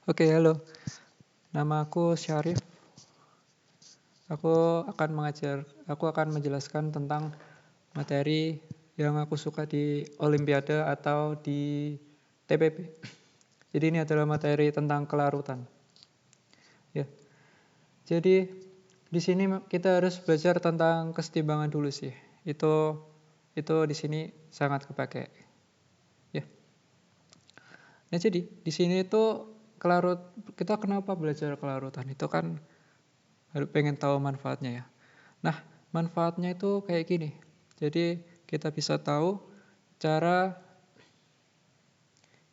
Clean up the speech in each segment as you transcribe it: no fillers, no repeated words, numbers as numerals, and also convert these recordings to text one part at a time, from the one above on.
Oke, halo. Nama aku Syarif. Aku akan menjelaskan tentang materi yang aku suka di Olimpiade atau di TPP. Jadi ini adalah materi tentang kelarutan. Ya. Jadi di sini kita harus belajar tentang kesetimbangan dulu sih. Itu di sini sangat kepake. Ya. Nah, jadi di sini itu kita kenapa belajar kelarutan? Itu kan harus pengen tahu manfaatnya ya. Nah, manfaatnya itu kayak gini. Jadi kita bisa tahu cara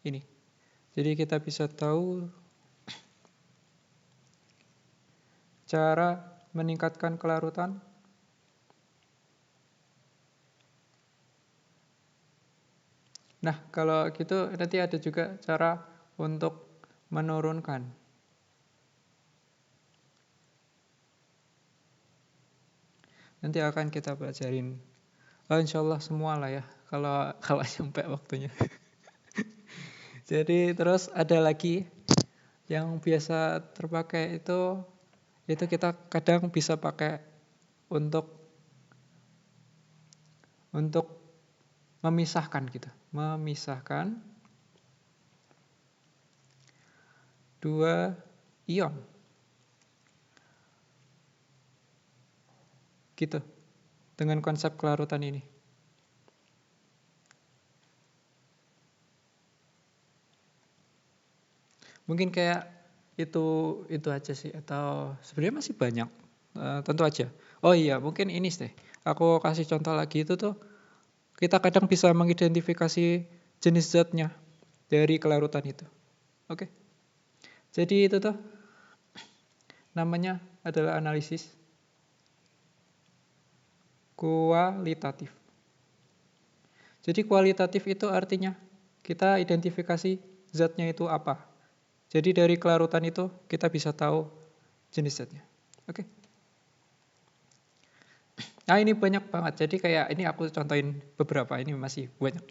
ini. Jadi kita bisa tahu cara meningkatkan kelarutan. Nah, kalau gitu nanti ada juga cara untuk menurunkan. Nanti akan kita pelajarin. Insya Allah semua lah ya. Kalau sampai waktunya. Jadi terus ada lagi yang biasa terpakai itu kita kadang bisa pakai untuk memisahkan gitu. Memisahkan dua ion. Gitu. Dengan konsep kelarutan ini. Mungkin kayak itu aja sih, atau sebenarnya masih banyak. Tentu aja. Oh iya, mungkin ini deh. Aku kasih contoh lagi itu tuh kita kadang bisa mengidentifikasi jenis zatnya dari kelarutan itu. Oke. Jadi itu tuh namanya adalah analisis kualitatif. Jadi kualitatif itu artinya kita identifikasi zatnya itu apa. Jadi dari kelarutan itu kita bisa tahu jenis zatnya. Oke. Nah, ini banyak banget. Jadi kayak ini aku contohin beberapa, ini masih banyak.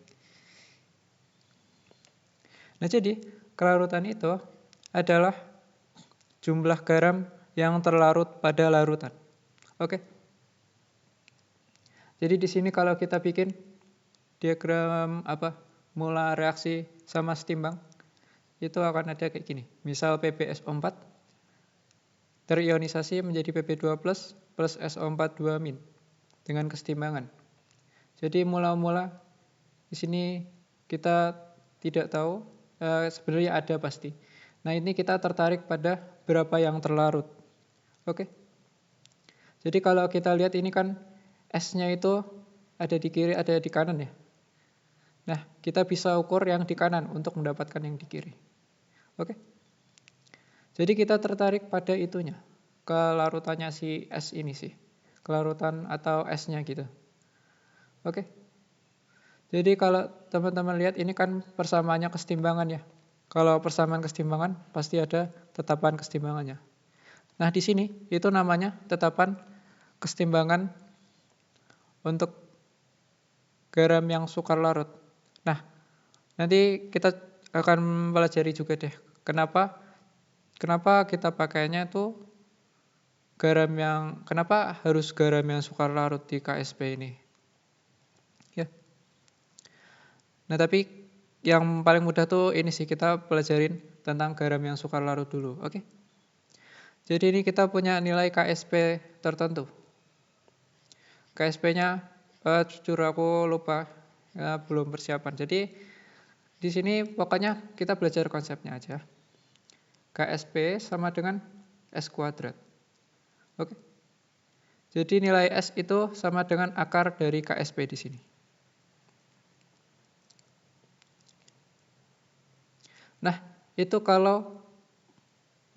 Nah, jadi kelarutan itu adalah jumlah garam yang terlarut pada larutan. Oke. Jadi di sini kalau kita bikin diagram mula reaksi sama setimbang, itu akan ada kayak gini. Misal PbSO4 terionisasi menjadi Pb2+ plus SO4 2- dengan kesetimbangan. Jadi mula-mula di sini kita tidak tahu, sebenarnya ada pasti. Nah, ini kita tertarik pada berapa yang terlarut. Oke. Jadi kalau kita lihat ini kan S-nya itu ada di kiri, ada di kanan ya. Nah, kita bisa ukur yang di kanan untuk mendapatkan yang di kiri. Oke. Jadi kita tertarik pada itunya, kelarutannya si S ini sih. Kelarutan atau S-nya gitu. Oke. Jadi kalau teman-teman lihat ini kan persamaannya kesetimbangan ya. Kalau persamaan kesetimbangan pasti ada tetapan kesetimbangannya. Nah, di sini itu namanya tetapan kesetimbangan untuk garam yang sukar larut. Nah, nanti kita akan pelajari juga deh kenapa kita pakainya itu kenapa harus garam yang sukar larut di KSP ini. Ya. Nah, tapi yang paling mudah tuh ini sih, kita pelajarin tentang garam yang sukar larut dulu. Oke. Jadi ini kita punya nilai KSP tertentu. KSP-nya jujur aku lupa, belum persiapan. Jadi di sini pokoknya kita belajar konsepnya aja. KSP sama dengan S kuadrat. Oke. Jadi nilai S itu sama dengan akar dari KSP di sini. Nah, itu kalau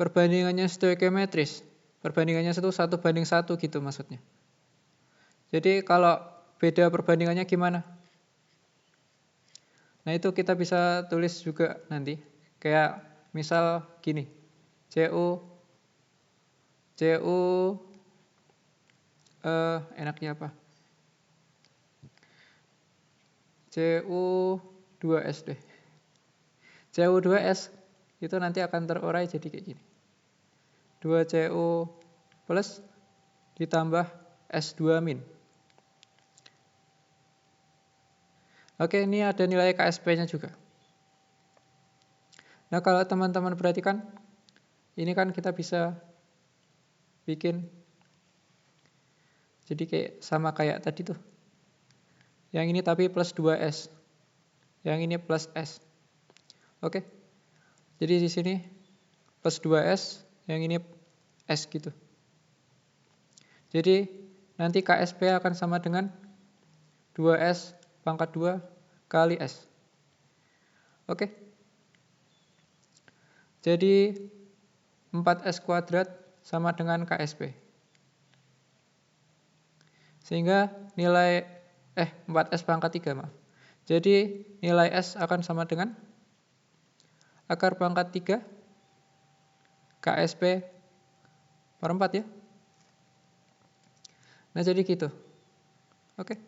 perbandingannya stoikiometris. Perbandingannya itu 1:1 gitu maksudnya. Jadi kalau beda perbandingannya gimana? Nah, itu kita bisa tulis juga nanti. Kayak misal gini. CU enaknya apa? CU2S deh. CU2S itu nanti akan terurai jadi kayak gini. 2CO plus ditambah S2 min. Oke, ini ada nilai KSP-nya juga. Nah, kalau teman-teman perhatikan, ini kan kita bisa bikin jadi kayak sama kayak tadi tuh. Yang ini tapi plus 2S. Yang ini plus S. Oke. Jadi di sini plus 2S, yang ini S gitu. Jadi nanti KSP akan sama dengan 2S pangkat 2 kali S. Oke. Jadi 4S kuadrat sama dengan KSP. Sehingga nilai 4S pangkat 3, maaf. Jadi nilai S akan sama dengan akar pangkat 3 KSP per 4 ya. Nah, jadi gitu. Oke.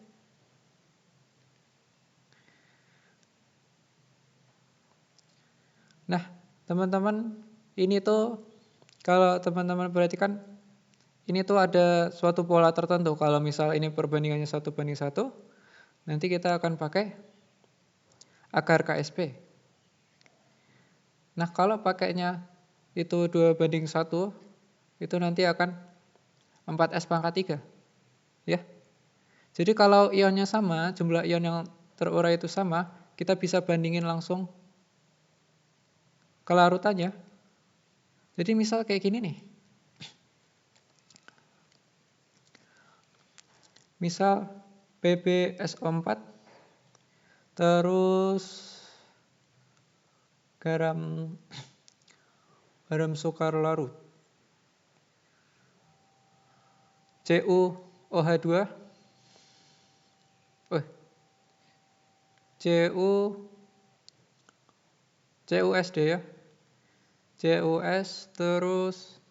Nah, teman-teman, ini tuh kalau teman-teman perhatikan, ini tuh ada suatu pola tertentu. Kalau misal ini perbandingannya 1:1, nanti kita akan pakai akar KSP. Nah, kalau pakainya itu 2:1, itu nanti akan 4S pangkat 3. Ya. Jadi kalau ionnya sama, jumlah ion yang terurai itu sama, kita bisa bandingin langsung kelarutannya. Jadi misal kayak gini nih. Misal PbSO4 terus garam sukar larut CuOH2 CuSD ya. CuS terus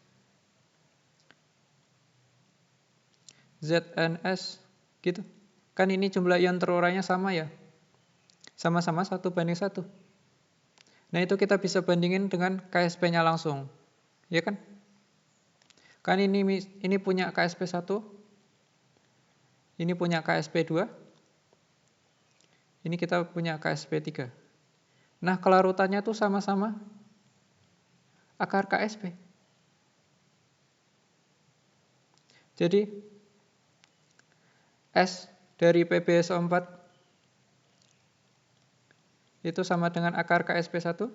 ZNS gitu. Kan ini jumlah ion terurainya sama ya. Sama-sama 1:1. Nah, itu kita bisa bandingin dengan KSP-nya langsung. Ya kan? Kan ini punya KSP 1. Ini punya KSP 2. Ini kita punya KSP 3. Nah, kelarutannya tuh sama-sama akar KSP. Jadi S dari PbSO4 itu sama dengan akar KSP 1.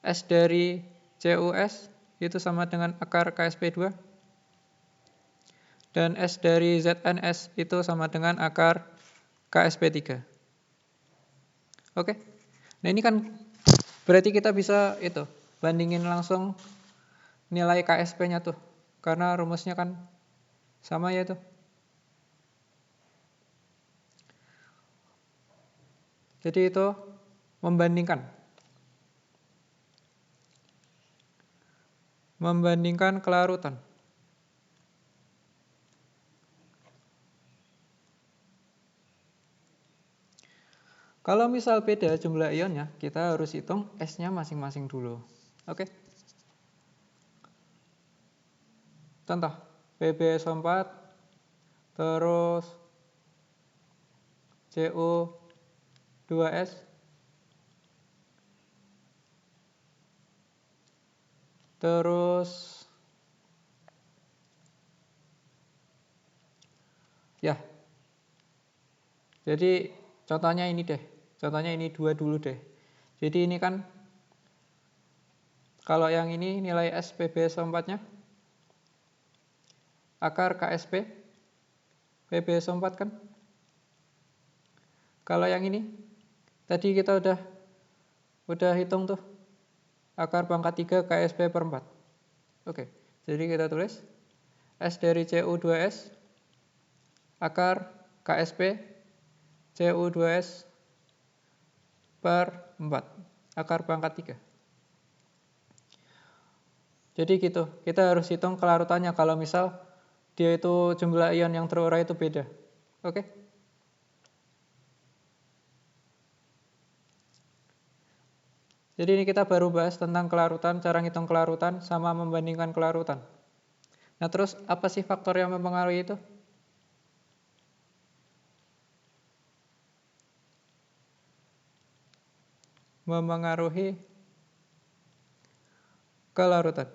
S dari CuS itu sama dengan akar KSP 2. Dan S dari ZNS itu sama dengan akar KSP 3. Oke. Nah, ini kan berarti kita bisa bandingin langsung nilai KSP-nya tuh. Karena rumusnya kan sama ya tuh. Jadi itu membandingkan kelarutan. Kalau misal beda jumlah ionnya, kita harus hitung S-nya masing-masing dulu. Oke. Contoh, PbSO4 terus Cu2S terus ya. Jadi contohnya ini deh. Contohnya ini 2 dulu deh. Jadi ini kan kalau yang ini nilai S PbSO4-nya akar KSP PbSO4 kan. Kalau yang ini tadi kita udah hitung tuh akar pangkat 3 KSP per 4. Oke. Jadi kita tulis S dari Cu2S akar KSP Cu2S per 4 akar pangkat 3. Jadi gitu, kita harus hitung kelarutannya kalau misal dia itu jumlah ion yang terurai itu beda. Oke? Jadi ini kita baru bahas tentang kelarutan, cara ngitung kelarutan sama membandingkan kelarutan. Nah, terus apa sih faktor yang mempengaruhi itu? Mempengaruhi kelarutan.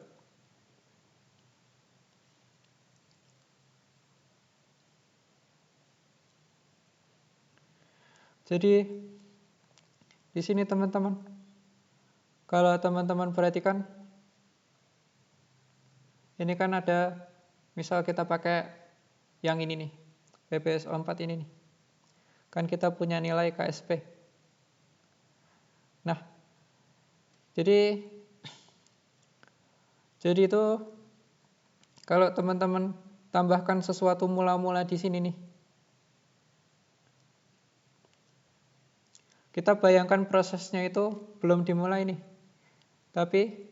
Jadi di sini teman-teman, kalau teman-teman perhatikan, ini kan ada, misal kita pakai yang ini nih, PPSO4 ini nih. Kan kita punya nilai KSP. Nah, jadi itu kalau teman-teman tambahkan sesuatu mula-mula di sini nih, kita bayangkan prosesnya itu belum dimulai nih, tapi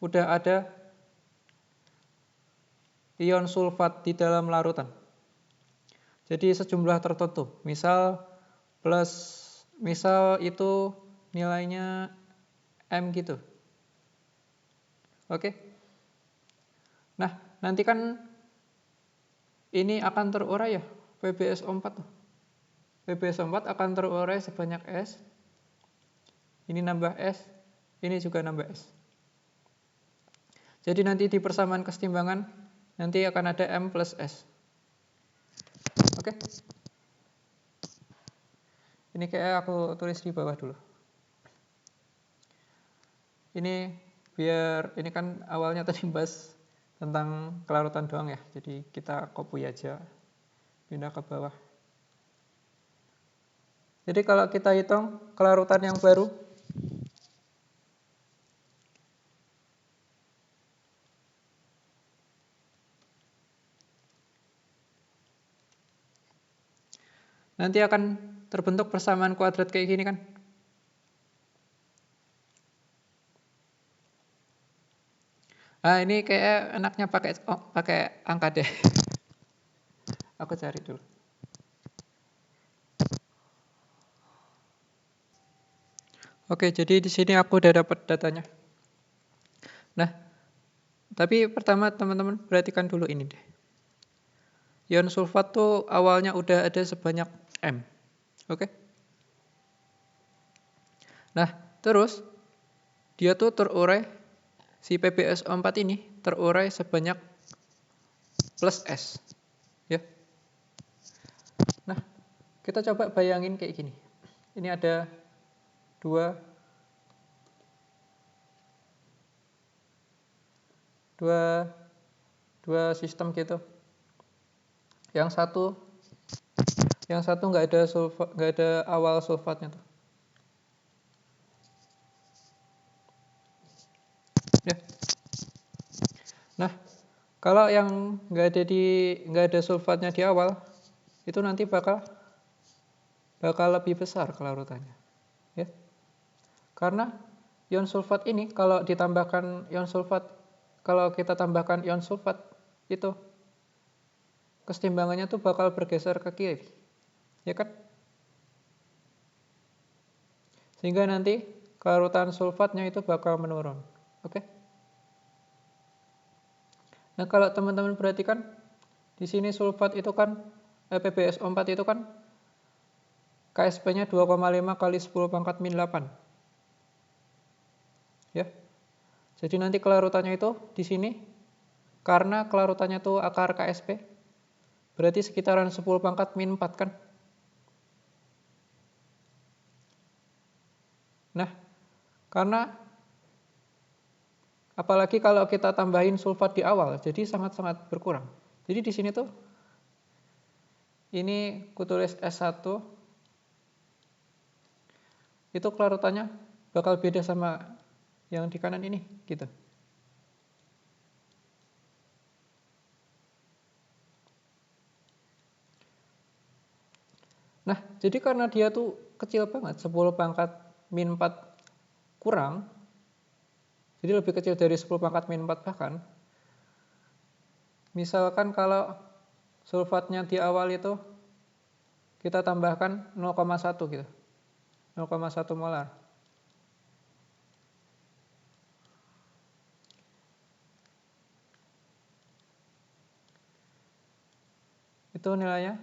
udah ada ion sulfat di dalam larutan. Jadi sejumlah tertentu, misal itu nilainya M gitu. Oke. Nah, nanti kan ini akan terurai ya, PbSO4 tuh. PbSO4 akan terurai sebanyak S. Ini nambah S, ini juga nambah S. Jadi nanti di persamaan kesetimbangan nanti akan ada M plus S. Oke. Ini kayak aku tulis di bawah dulu. Ini biar, ini kan awalnya tadi bahas tentang kelarutan doang ya. Jadi kita copy aja, pindah ke bawah. Jadi kalau kita hitung kelarutan yang baru, nanti akan terbentuk persamaan kuadrat kayak gini kan. Nah, ini kayak enaknya pakai angka deh. Aku cari dulu. Oke, jadi di sini aku udah dapat datanya. Nah, tapi pertama teman-teman perhatikan dulu ini deh. Ion sulfat tuh awalnya udah ada sebanyak M. Oke. Nah, terus dia tuh terurai, si PbSO4 ini terurai sebanyak plus S. Ya. Nah, kita coba bayangin kayak gini. Ini ada dua sistem gitu. Yang satu nggak ada awal sulfatnya tuh. Ya. Nah, kalau yang nggak ada sulfatnya di awal, itu nanti bakal lebih besar kelarutannya. Ya. Karena ion sulfat ini kalau kita tambahkan ion sulfat itu kesetimbangannya tuh bakal bergeser ke kiri. Ya kan? Sehingga nanti kelarutan sulfatnya itu bakal menurun. Oke? Nah, kalau teman-teman perhatikan di sini sulfat itu kan PbSO4 itu kan KSP-nya 2,5 kali 10 pangkat min 8. Ya. Jadi nanti kelarutannya itu di sini karena kelarutannya itu akar KSP berarti sekitaran 10 pangkat min 4 kan? Nah, karena apalagi kalau kita tambahin sulfat di awal, jadi sangat-sangat berkurang. Jadi di sini tuh ini kutulis S1 itu kelarutannya bakal beda sama yang di kanan ini gitu. Nah, jadi karena dia tuh kecil banget, 10 pangkat min 4 kurang, jadi lebih kecil dari 10 pangkat min 4 bahkan. Misalkan kalau sulfatnya di awal itu kita tambahkan 0,1 gitu. 0,1 molar. itu nilainya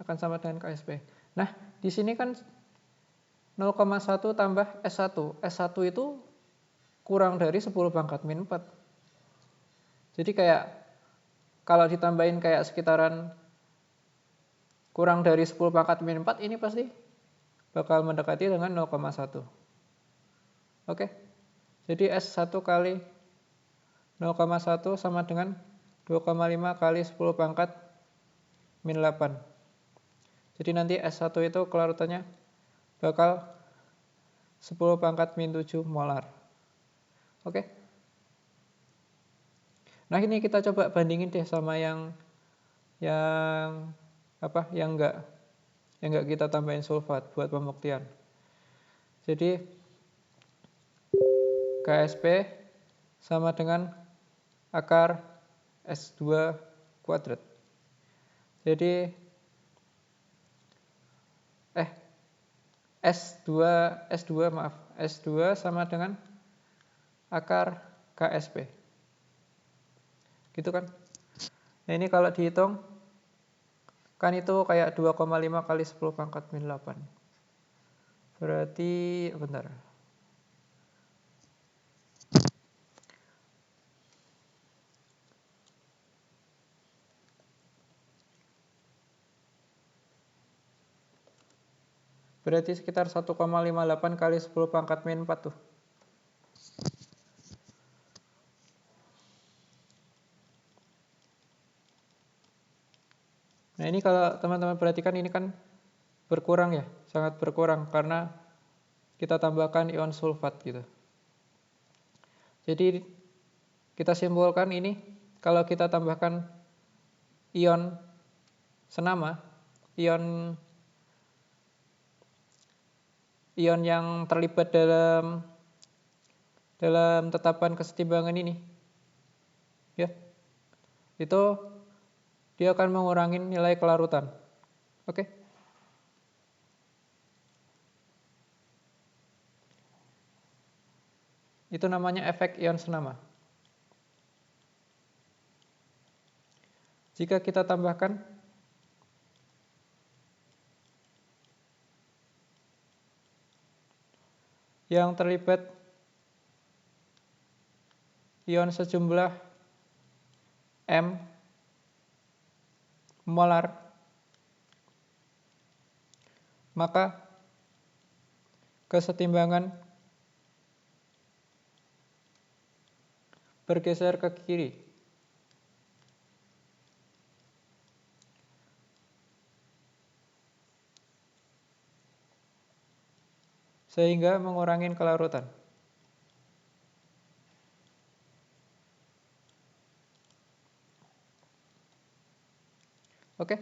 akan sama dengan KSP. Nah, di sini kan 0,1 tambah S1. S1 itu kurang dari 10 pangkat min 4. Jadi kayak kalau ditambahin kayak sekitaran kurang dari 10 pangkat min 4, ini pasti bakal mendekati dengan 0,1. Oke. Jadi S1 kali 0,1 sama dengan 2,5 kali 10 pangkat min 8. Jadi nanti S1 itu kelarutannya bakal 10 pangkat min 7 molar. Oke. Nah, ini kita coba bandingin deh sama yang enggak kita tambahin sulfat buat pembuktian. Jadi KSP sama dengan akar S2 kuadrat. Jadi S2 sama dengan akar KSP. Gitu kan? Nah, ini kalau dihitung kan itu kayak 2,5 kali 10 pangkat min 8. Berarti bentar. Berarti sekitar 1,58 kali 10 pangkat min 4 tuh. Nah, ini kalau teman-teman perhatikan ini kan berkurang ya, sangat berkurang karena kita tambahkan ion sulfat gitu. Jadi kita simpulkan ini kalau kita tambahkan ion senama, ion yang terlibat dalam tetapan kesetimbangan ini, ya, itu dia akan mengurangi nilai kelarutan. Oke? Itu namanya efek ion senama. Jika kita tambahkan yang terlibat ion sejumlah M molar, maka kesetimbangan bergeser ke kiri. Sehingga mengurangi kelarutan. Oke?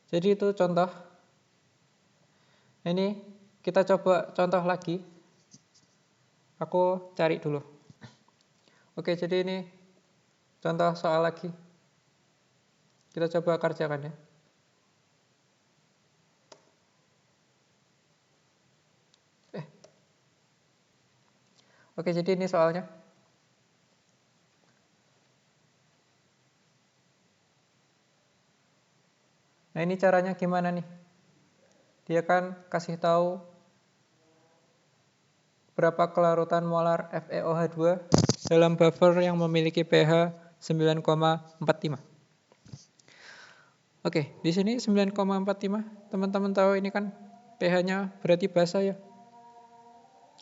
Jadi itu contoh. Ini kita coba contoh lagi. Aku cari dulu. Oke, jadi ini contoh soal lagi. Kita coba kerjakan ya. Oke, jadi ini soalnya. Nah, ini caranya gimana nih? Dia kan kasih tahu berapa kelarutan molar FeOH2 dalam buffer yang memiliki pH 9,45. Oke, di sini 9,45. Teman-teman tahu ini kan pH-nya berarti basa ya.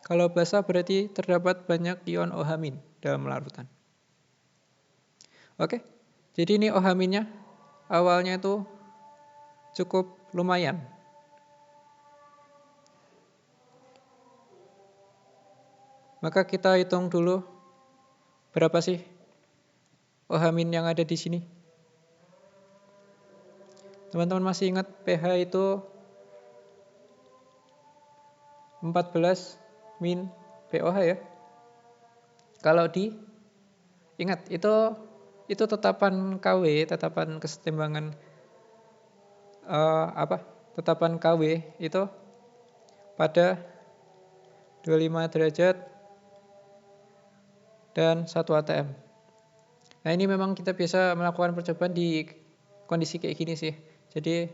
Kalau basa berarti terdapat banyak ion OH- dalam larutan. Oke, jadi ini OH- awalnya itu cukup lumayan. Maka kita hitung dulu berapa sih OH- yang ada di sini. Teman-teman masih ingat pH itu 14 min pOH ya. Kalau ingat itu tetapan KW, tetapan kesetimbangan tetapan KW itu pada 25 derajat dan 1 atm. Nah, ini memang kita biasa melakukan percobaan di kondisi kayak gini sih. Jadi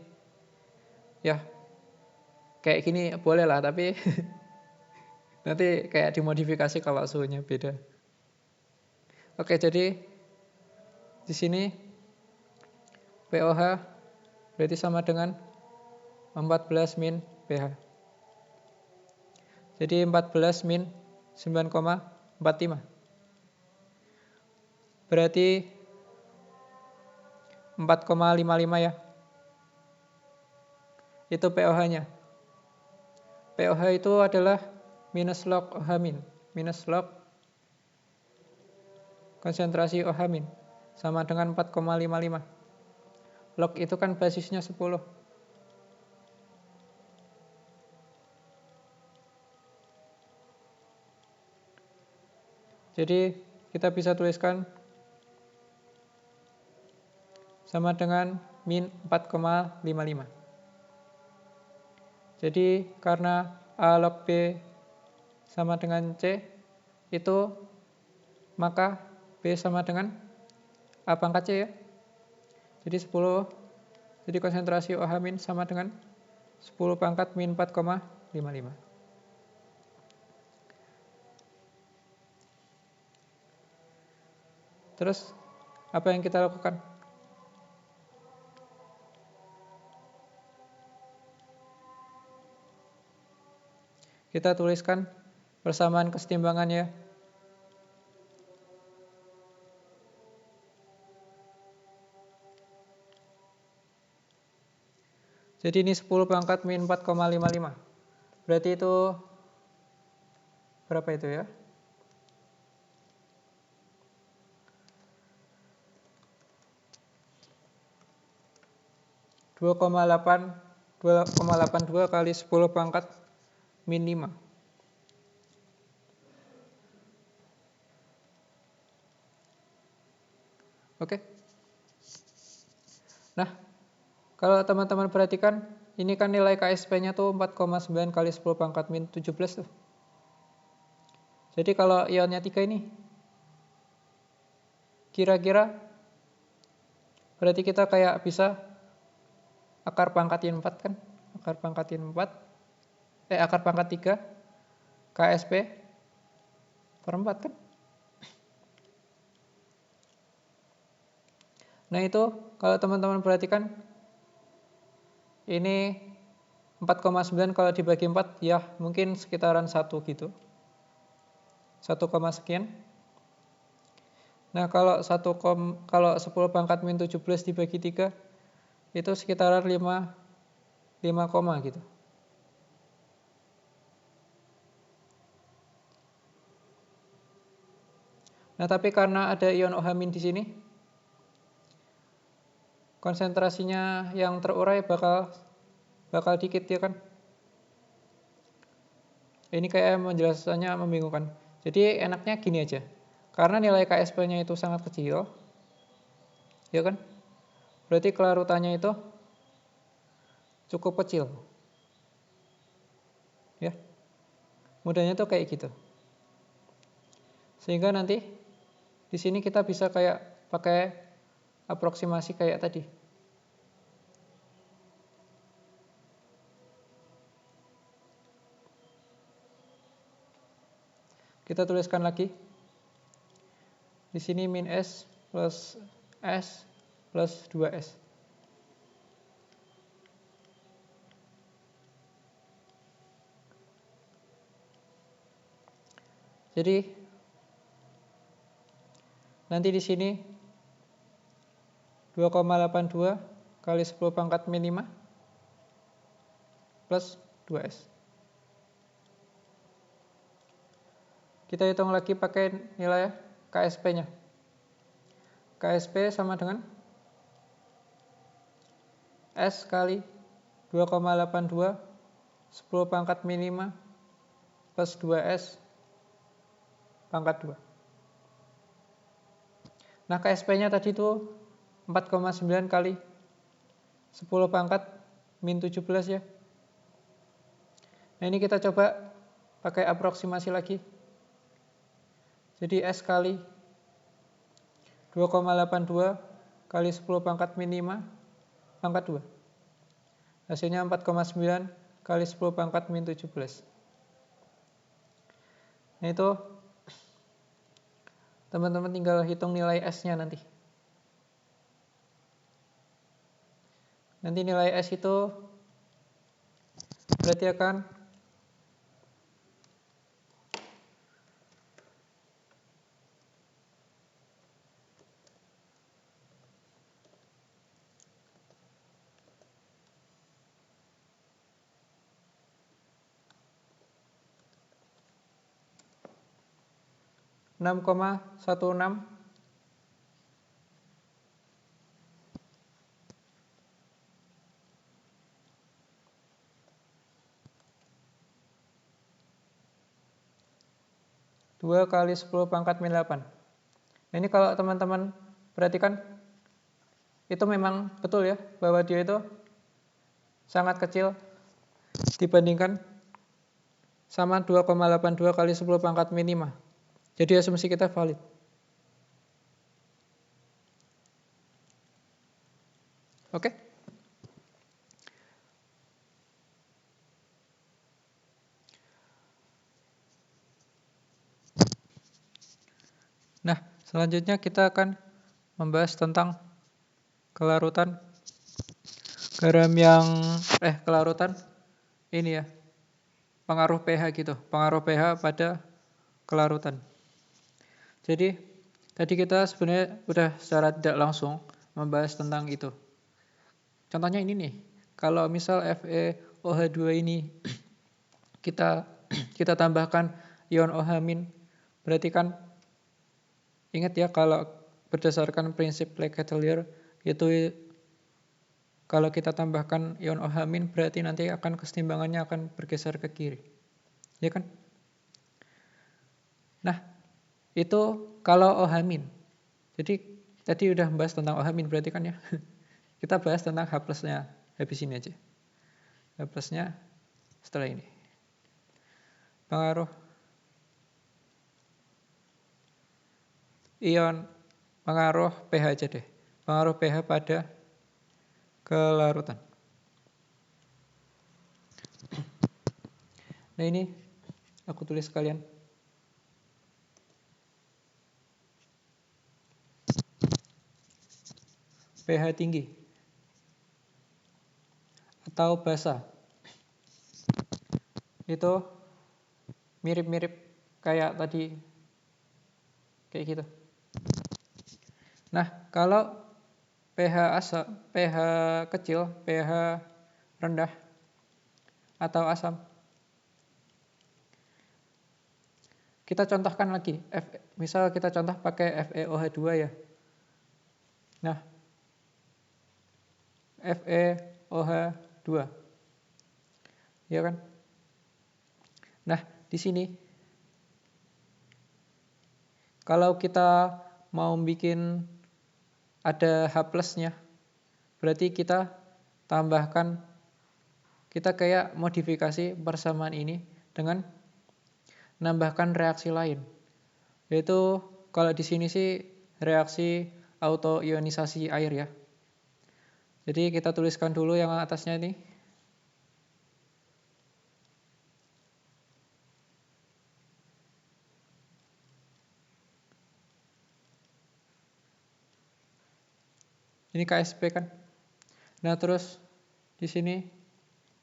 ya kayak gini boleh lah, tapi nanti kayak dimodifikasi kalau suhunya beda. Oke, jadi di sini pOH berarti sama dengan 14 min pH. Jadi 14 min 9,45. Berarti 4,55 ya. Itu pOH-nya. pOH itu adalah minus log OH min. Minus log konsentrasi OH min. Sama dengan 4,55. Log itu kan basisnya 10. Jadi kita bisa tuliskan sama dengan min 4,55. Jadi karena A log B sama dengan C, itu maka B sama dengan A pangkat C ya. Jadi 10, jadi konsentrasi OH min sama dengan 10 pangkat min 4,55. Terus apa yang kita lakukan? Kita tuliskan persamaan kesetimbangannya. Jadi ini 10 pangkat min 4,55. Berarti itu berapa itu ya? 2,82 kali 10 pangkat min 5. Oke. Nah, kalau teman-teman perhatikan, ini kan nilai KSP-nya tuh 4,9 kali 10 pangkat min 17 tuh. Jadi kalau ionnya 3 ini, kira-kira berarti kita kayak bisa akar pangkatin 4 kan? Akar pangkatin 4, akar pangkat 3, KSP per 4 kan? Nah itu kalau teman-teman perhatikan, ini 4,9 kalau dibagi 4 ya mungkin sekitaran 1 gitu. 1, sekian. Nah kalau 10 pangkat min 17 dibagi 3 itu sekitaran 5 gitu. Nah tapi karena ada ion OH min di sini, konsentrasinya yang terurai bakal dikit ya kan. Ini kayak menjelaskannya membingungkan. Jadi enaknya gini aja. Karena nilai KSP-nya itu sangat kecil, ya kan? Berarti kelarutannya itu cukup kecil. Ya. Mudahnya tuh kayak gitu. Sehingga nanti di sini kita bisa kayak pakai aproksimasi kayak tadi. Kita tuliskan lagi. Di sini min S plus 2S. Jadi nanti di sini 2,82 kali 10 pangkat min 5 plus 2S. Kita hitung lagi pakai nilai KSP-nya. KSP sama dengan S kali 2,82 10 pangkat min 5 plus 2S pangkat 2. Nah KSP-nya tadi itu 4,9 kali 10 pangkat min 17 ya. Nah ini kita coba pakai aproksimasi lagi. Jadi S kali 2,82 kali 10 pangkat min 5 pangkat 2. Hasilnya 4,9 kali 10 pangkat min 17. Nah itu teman-teman tinggal hitung nilai S-nya nanti. Nanti nilai S itu berarti akan 6,16 2 kali 10 pangkat min 8. Nah ini kalau teman-teman perhatikan, itu memang betul ya, bahwa dia itu sangat kecil dibandingkan sama 2,82 kali 10 pangkat min 5. Jadi asumsi kita valid. Oke? Nah, selanjutnya kita akan membahas tentang kelarutan garam yang kelarutan ini ya, pengaruh pH gitu, pengaruh pH pada kelarutan. Jadi tadi kita sebenarnya udah secara tidak langsung membahas tentang itu. Contohnya ini nih, kalau misal FeOH2 ini kita tambahkan ion OH-, berarti kan ingat ya, kalau berdasarkan prinsip Lecketelier itu kalau kita tambahkan ion OH- berarti nanti akan kesetimbangannya akan bergeser ke kiri. Ya kan? Nah, itu kalau OH-. Jadi tadi udah bahas tentang OH- berarti kan ya. Kita bahas tentang H+-nya habis ini aja. H+-nya setelah ini. Pengaruh ion, pengaruh pH aja deh. Pengaruh pH pada kelarutan. Nah ini aku tulis sekalian. pH tinggi atau basa itu mirip-mirip kayak tadi, kayak gitu. Nah, kalau pH kecil, pH rendah atau asam, kita contohkan lagi. Misal kita contoh pakai FeOH2 ya. Nah, FeOH2, ya kan? Nah, di sini kalau kita mau bikin ada H+-nya, berarti kita tambahkan, kita kayak modifikasi persamaan ini dengan menambahkan reaksi lain. Yaitu kalau di sini sih reaksi autoionisasi air ya. Jadi kita tuliskan dulu yang atasnya ini. Ini KSP kan. Nah, terus di sini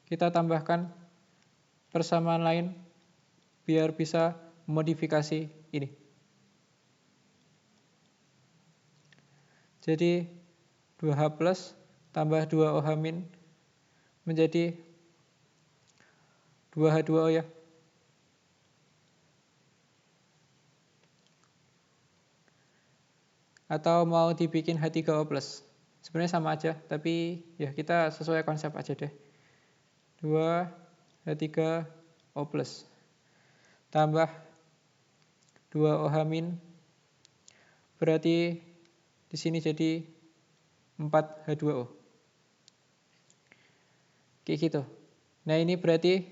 kita tambahkan persamaan lain biar bisa modifikasi ini. Jadi 2H+ tambah 2OH- menjadi 2H2O ya. Atau mau dibikin H3O+. Sebenarnya sama aja, tapi ya kita sesuai konsep aja deh. 2H3O+. Tambah 2OH-, berarti di sini jadi 4H2O. Kayak gitu. Nah, ini berarti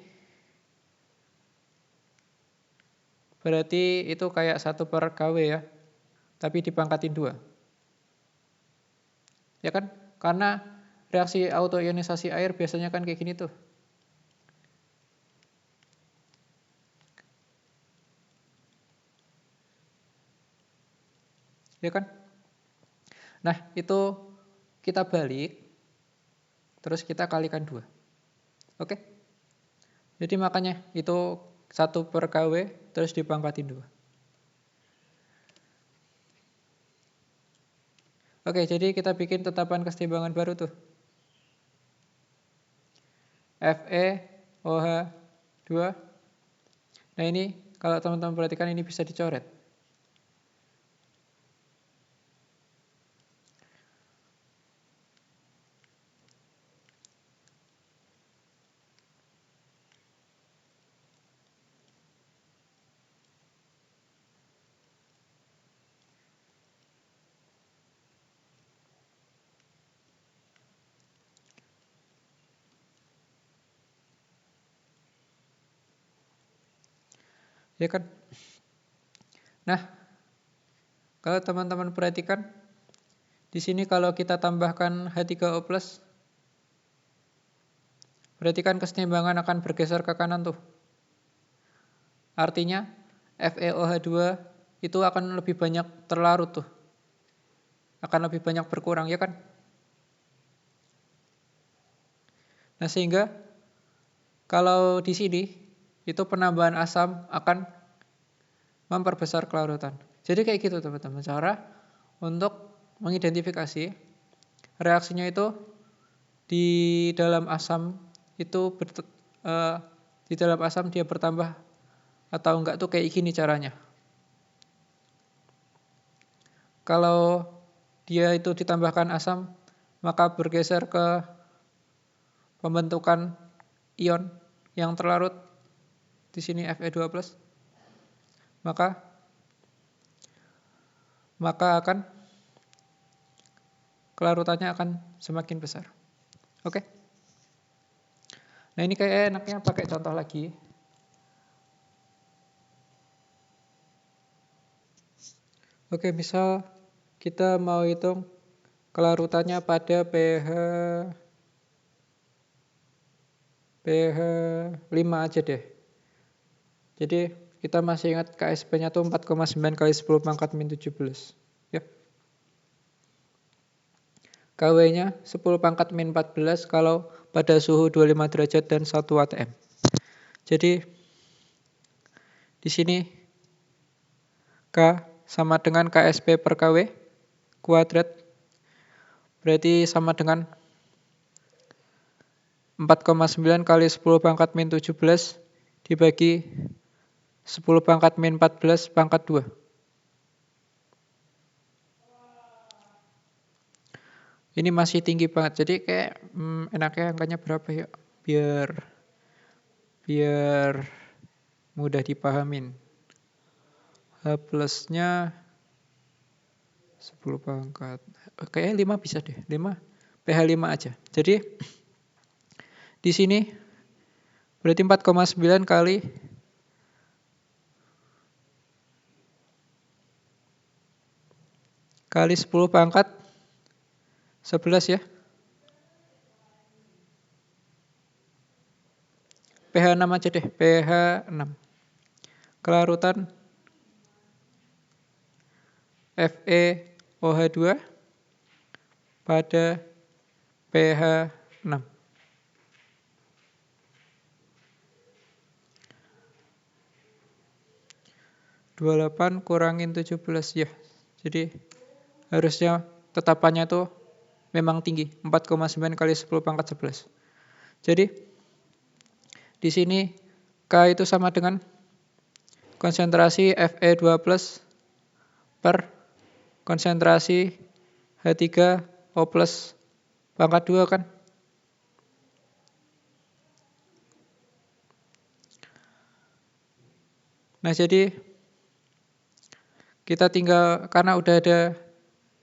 itu kayak 1/Kw ya. Tapi dipangkatin 2. Ya kan? Karena reaksi autoionisasi air biasanya kan kayak gini tuh. Ya kan? Nah, itu kita balik, terus kita kalikan 2. Oke? Jadi makanya itu 1 per KW, terus dipangkatin 2. Oke, jadi kita bikin tetapan kesetimbangan baru tuh. Fe OH 2. Nah ini, kalau teman-teman perhatikan ini bisa dicoret. Ya kan? Nah, kalau teman-teman perhatikan, di sini kalau kita tambahkan H3O+, berarti kan kesetimbangan akan bergeser ke kanan tuh. Artinya, FeOH2 itu akan lebih banyak terlarut tuh. Akan lebih banyak berkurang, ya kan? Nah, sehingga kalau di sini, itu penambahan asam akan memperbesar kelarutan. Jadi kayak gitu teman-teman, cara untuk mengidentifikasi reaksinya itu di dalam asam itu di dalam asam dia bertambah atau enggak tuh kayak gini caranya. Kalau dia itu ditambahkan asam, maka bergeser ke pembentukan ion yang terlarut di sini Fe2+. Maka akan kelarutannya akan semakin besar. Oke. Nah, ini kayak enaknya pakai contoh lagi. Oke, misal kita mau hitung kelarutannya pada pH 5 aja deh. Jadi kita masih ingat KSP-nya tuh 4,9 kali 10 pangkat min 17. Ya. KW-nya 10 pangkat min 14 kalau pada suhu 25 derajat dan 1 atm. Jadi di sini K sama dengan KSP per KW kuadrat, berarti sama dengan 4,9 kali 10 pangkat min 17 dibagi 10 pangkat min 14 pangkat 2. Ini masih tinggi banget, jadi kayak enaknya angkanya berapa ya, biar mudah dipahamin. H plusnya 10 pangkat, kayaknya 5 bisa deh, 5 pH 5 aja. Jadi di sini berarti 4,9 kali kali 10 pangkat 11 ya. pH 6 aja deh, pH 6. Kelarutan FeOH2 pada pH 6. 28 kurangin 17 ya. Jadi harusnya tetapannya tuh memang tinggi, 4,9 kali 10 pangkat 11. Jadi di sini K itu sama dengan konsentrasi Fe2+ per konsentrasi H3O+ pangkat 2 kan. Nah, jadi kita tinggal, karena udah ada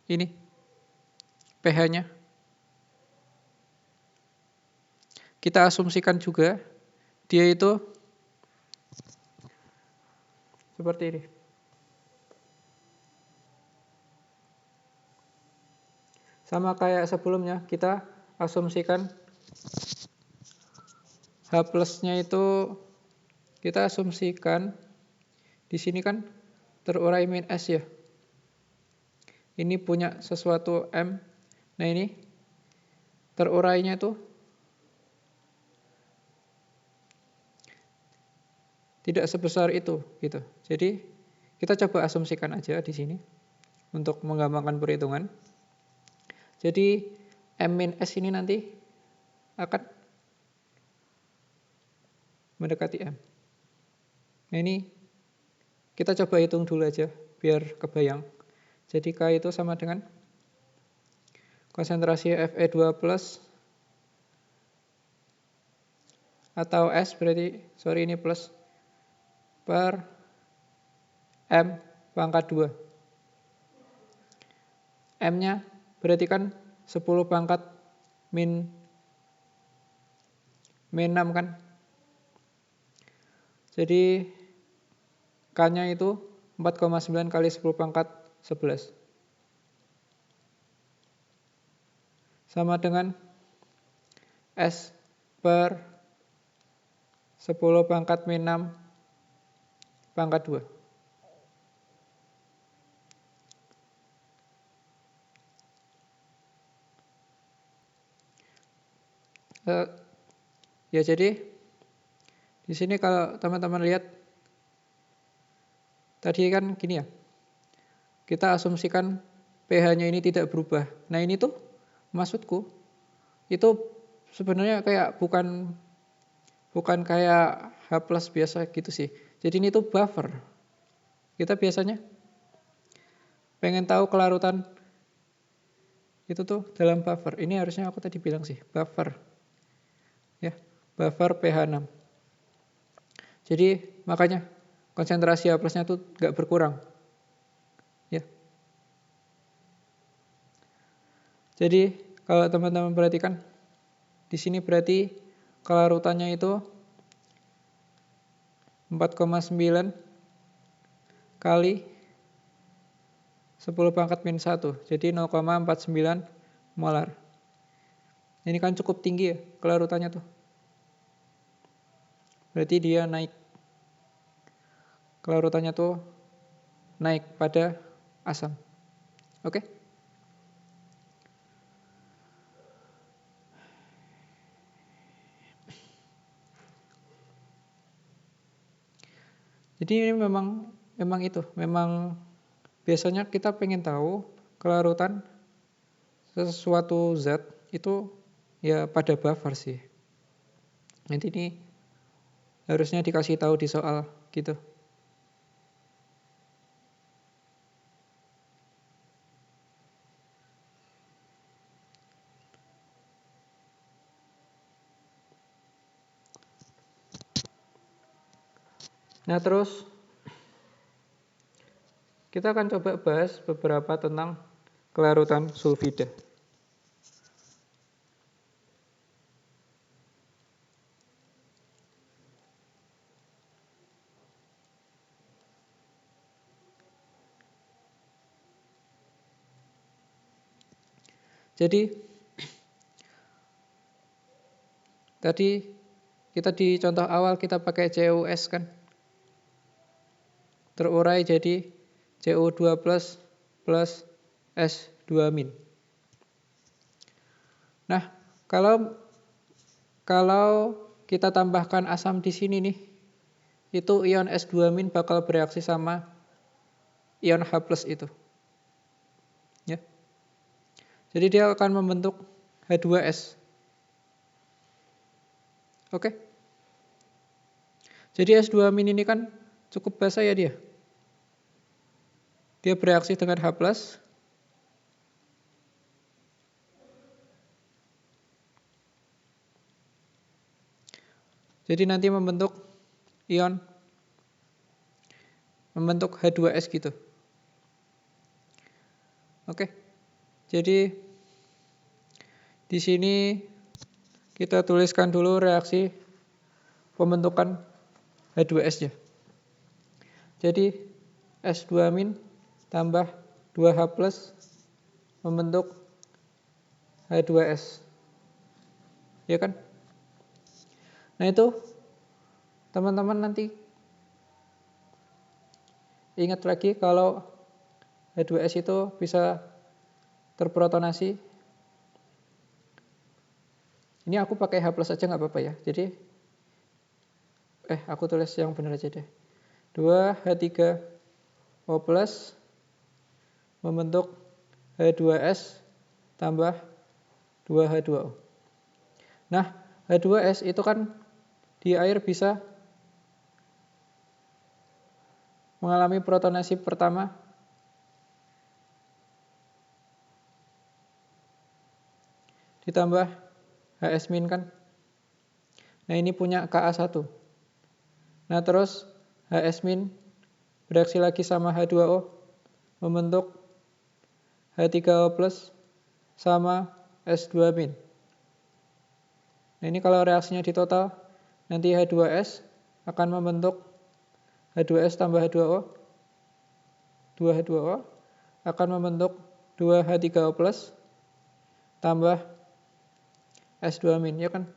ini pH-nya, kita asumsikan juga dia itu seperti ini. Sama kayak sebelumnya, kita asumsikan H plusnya itu kita asumsikan di sini kan terurai min S ya. Ini punya sesuatu M. Nah ini terurainya itu tidak sebesar itu gitu. Jadi kita coba asumsikan aja di sini untuk menggampangkan perhitungan. Jadi M-S ini nanti akan mendekati M. Nah ini kita coba hitung dulu aja biar kebayang. Jadi K itu sama dengan konsentrasi Fe2 plus atau S berarti, ini plus per M pangkat 2. M-nya berarti kan 10 pangkat min 6 kan. Jadi K-nya itu 4,9 kali 10 pangkat 11. Sama dengan S per 10 pangkat min 6 pangkat 2. Ya jadi di sini kalau teman-teman lihat tadi kan gini ya. Kita asumsikan pH-nya ini tidak berubah. Nah, ini tuh maksudku itu sebenarnya kayak bukan kayak H+ biasa gitu sih. Jadi ini tuh buffer. Kita biasanya pengen tahu kelarutan itu tuh dalam buffer. Ini harusnya aku tadi bilang sih, buffer. Ya, buffer pH 6. Jadi makanya konsentrasi H+-nya tuh nggak berkurang. Ya. Jadi kalau teman-teman perhatikan di sini berarti kelarutannya itu 4,9 kali 10 pangkat min 1. Jadi 0,49 molar. Ini kan cukup tinggi ya kelarutannya tuh. Berarti dia naik. Kelarutannya tuh naik pada asam. Oke? Jadi ini memang itu, memang biasanya kita pengen tahu kelarutan sesuatu zat itu ya pada buffer sih. Nanti ini harusnya dikasih tahu di soal gitu. Nah terus kita akan coba bahas beberapa tentang kelarutan sulfida. Jadi tadi kita di contoh awal kita pakai CuS kan. Terurai jadi CO2 plus S2 min. Nah, kalau kita tambahkan asam di sini nih, itu ion S2 min bakal bereaksi sama ion H plus itu. Ya. Jadi dia akan membentuk H2S. Oke. Jadi S2 min ini kan cukup basa ya dia. Dia bereaksi dengan H+. Jadi nanti membentuk H2S gitu. Oke. Jadi di sini kita tuliskan dulu reaksi pembentukan H2S-nya. Jadi S2 min tambah 2H plus membentuk H2S. ya kan? Nah itu teman-teman nanti ingat lagi kalau H2S itu bisa terprotonasi. Ini aku pakai H plus aja nggak apa-apa ya. Jadi aku tulis yang benar aja deh. 2H3O plus membentuk H2S tambah 2H2O. Nah, H2S itu kan di air bisa mengalami protonasi pertama ditambah HS- kan. Nah, ini punya Ka1. Nah, terus HS- bereaksi lagi sama H2O membentuk H3O plus sama S2-. Nah, ini kalau reaksinya di total, nanti H2S akan membentuk H2S tambah H2O. 2H2O akan membentuk 2H3O plus tambah S2-, ya kan?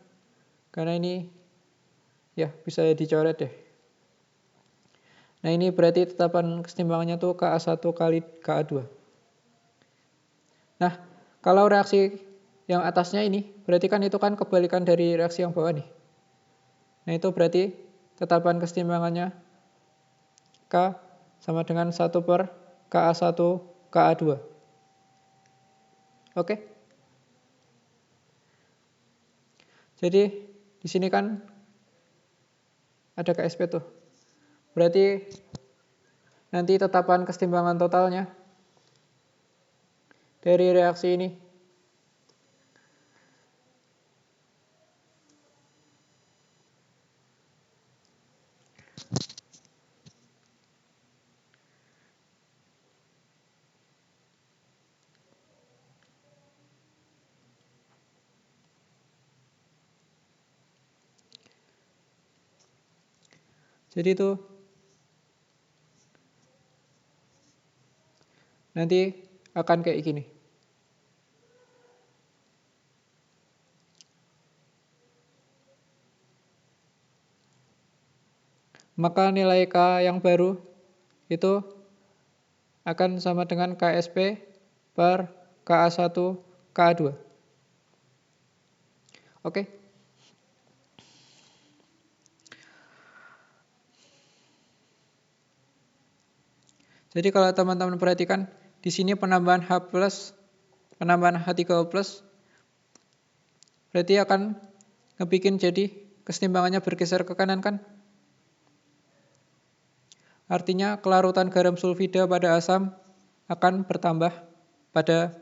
Karena ini ya bisa dicoret deh. Nah, ini berarti tetapan kesetimbangannya tuh Ka1 kali Ka2. Nah, kalau reaksi yang atasnya ini, berarti kan itu kan kebalikan dari reaksi yang bawah nih. Nah, itu berarti tetapan kesetimbangannya K sama dengan 1 per Ka1 Ka2. Oke? Jadi di sini kan ada KSP tuh. Berarti nanti tetapan kesetimbangan totalnya dari reaksi ini jadi itu nanti akan kayak gini. Maka nilai K yang baru itu akan sama dengan KSP per Ka1 Ka2. Oke? Jadi kalau teman-teman perhatikan di sini penambahan H plus, penambahan H3O plus berarti akan ngebikin jadi kesetimbangannya bergeser ke kanan kan? Artinya kelarutan garam sulfida pada asam akan bertambah pada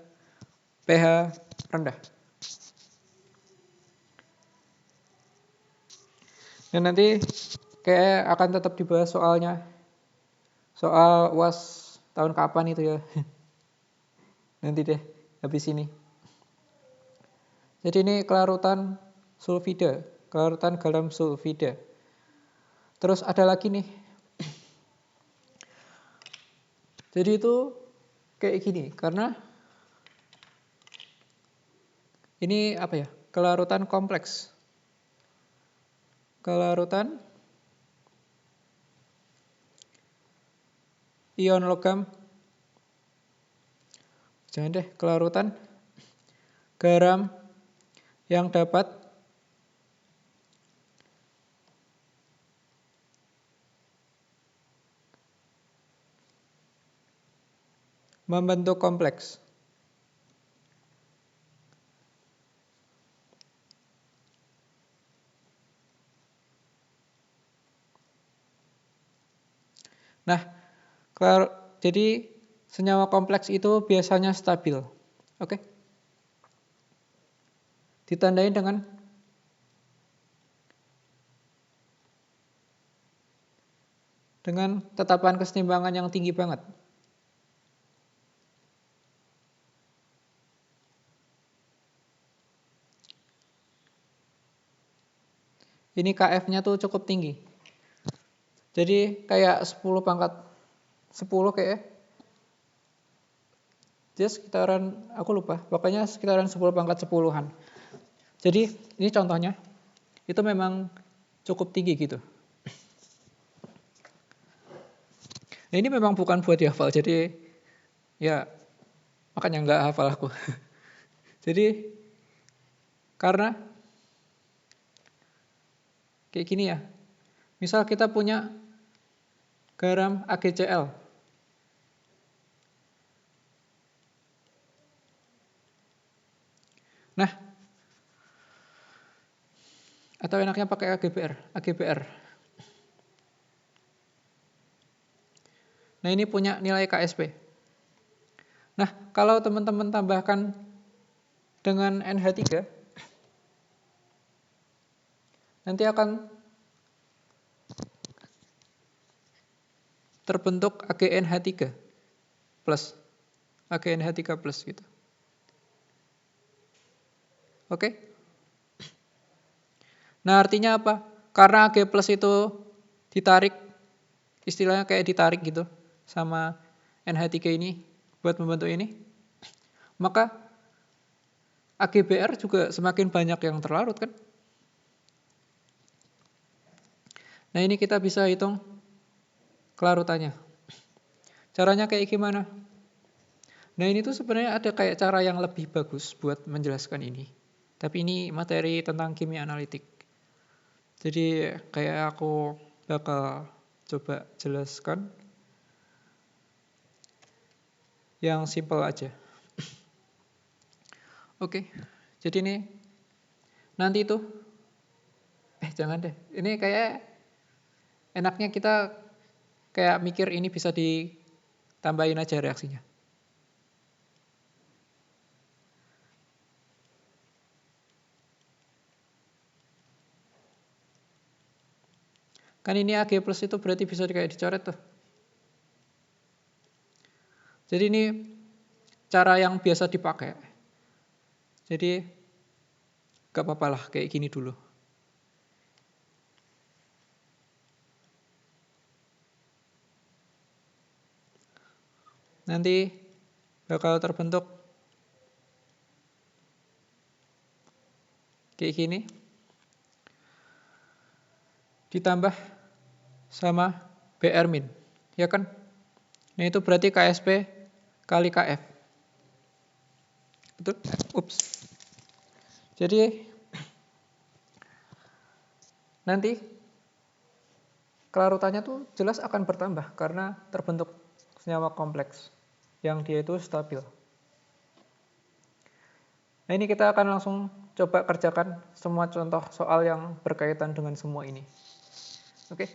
pH rendah. Dan nanti kayak akan tetap dibahas soalnya. Soal UAS tahun kapan itu ya. Nanti deh habis ini. Jadi ini kelarutan sulfida, kelarutan garam sulfida. Terus ada lagi nih. Jadi itu kayak gini, karena ini apa ya? Kelarutan kompleks. Kelarutan ion logam. Jangan deh, kelarutan garam yang dapat membentuk kompleks. Nah, jadi senyawa kompleks itu biasanya stabil. Oke? Ditandain dengan tetapan kesetimbangan yang tinggi banget. Ini KF-nya tuh cukup tinggi. Jadi kayak 10 pangkat 10 kayak. Dia sekitaran, aku lupa, pokoknya sekitaran 10 pangkat 10-an. Jadi ini contohnya, itu memang cukup tinggi gitu. Nah, ini memang bukan buat dihafal, jadi ya makanya nggak hafal aku. Jadi karena kayak gini ya, misal kita punya garam AgCl. Nah, atau enaknya pakai AgBr. Nah, ini punya nilai KSP. Nah, kalau teman-teman tambahkan dengan NH3, nanti akan terbentuk AgNH3 plus. AgNH3 plus gitu. Oke? Nah, artinya apa? Karena Ag plus itu ditarik, istilahnya kayak ditarik gitu sama NH3 ini buat membentuk ini, maka AgBr juga semakin banyak yang terlarut kan? Nah, ini kita bisa hitung kelarutannya. Caranya kayak gimana? Nah, ini tuh sebenarnya ada kayak cara yang lebih bagus buat menjelaskan ini. Tapi ini materi tentang kimia analitik. Jadi kayak aku bakal coba jelaskan yang simple aja. Oke, jadi ini nanti itu, jangan deh. Ini kayak enaknya kita kayak mikir ini bisa ditambahin aja reaksinya. Kan ini Ag plus itu berarti bisa kayak dicoret tuh. Jadi ini cara yang biasa dipakai. Jadi gak apa-apa lah kayak gini dulu. Nanti bakal terbentuk kayak gini. Ditambah sama Br min, ya kan? Nah, itu berarti KSP kali KF. Betul? Ups. Jadi nanti kelarutannya tuh jelas akan bertambah karena terbentuk senyawa kompleks yang dia itu stabil. Nah, ini kita akan langsung coba kerjakan semua contoh soal yang berkaitan dengan semua ini. Oke?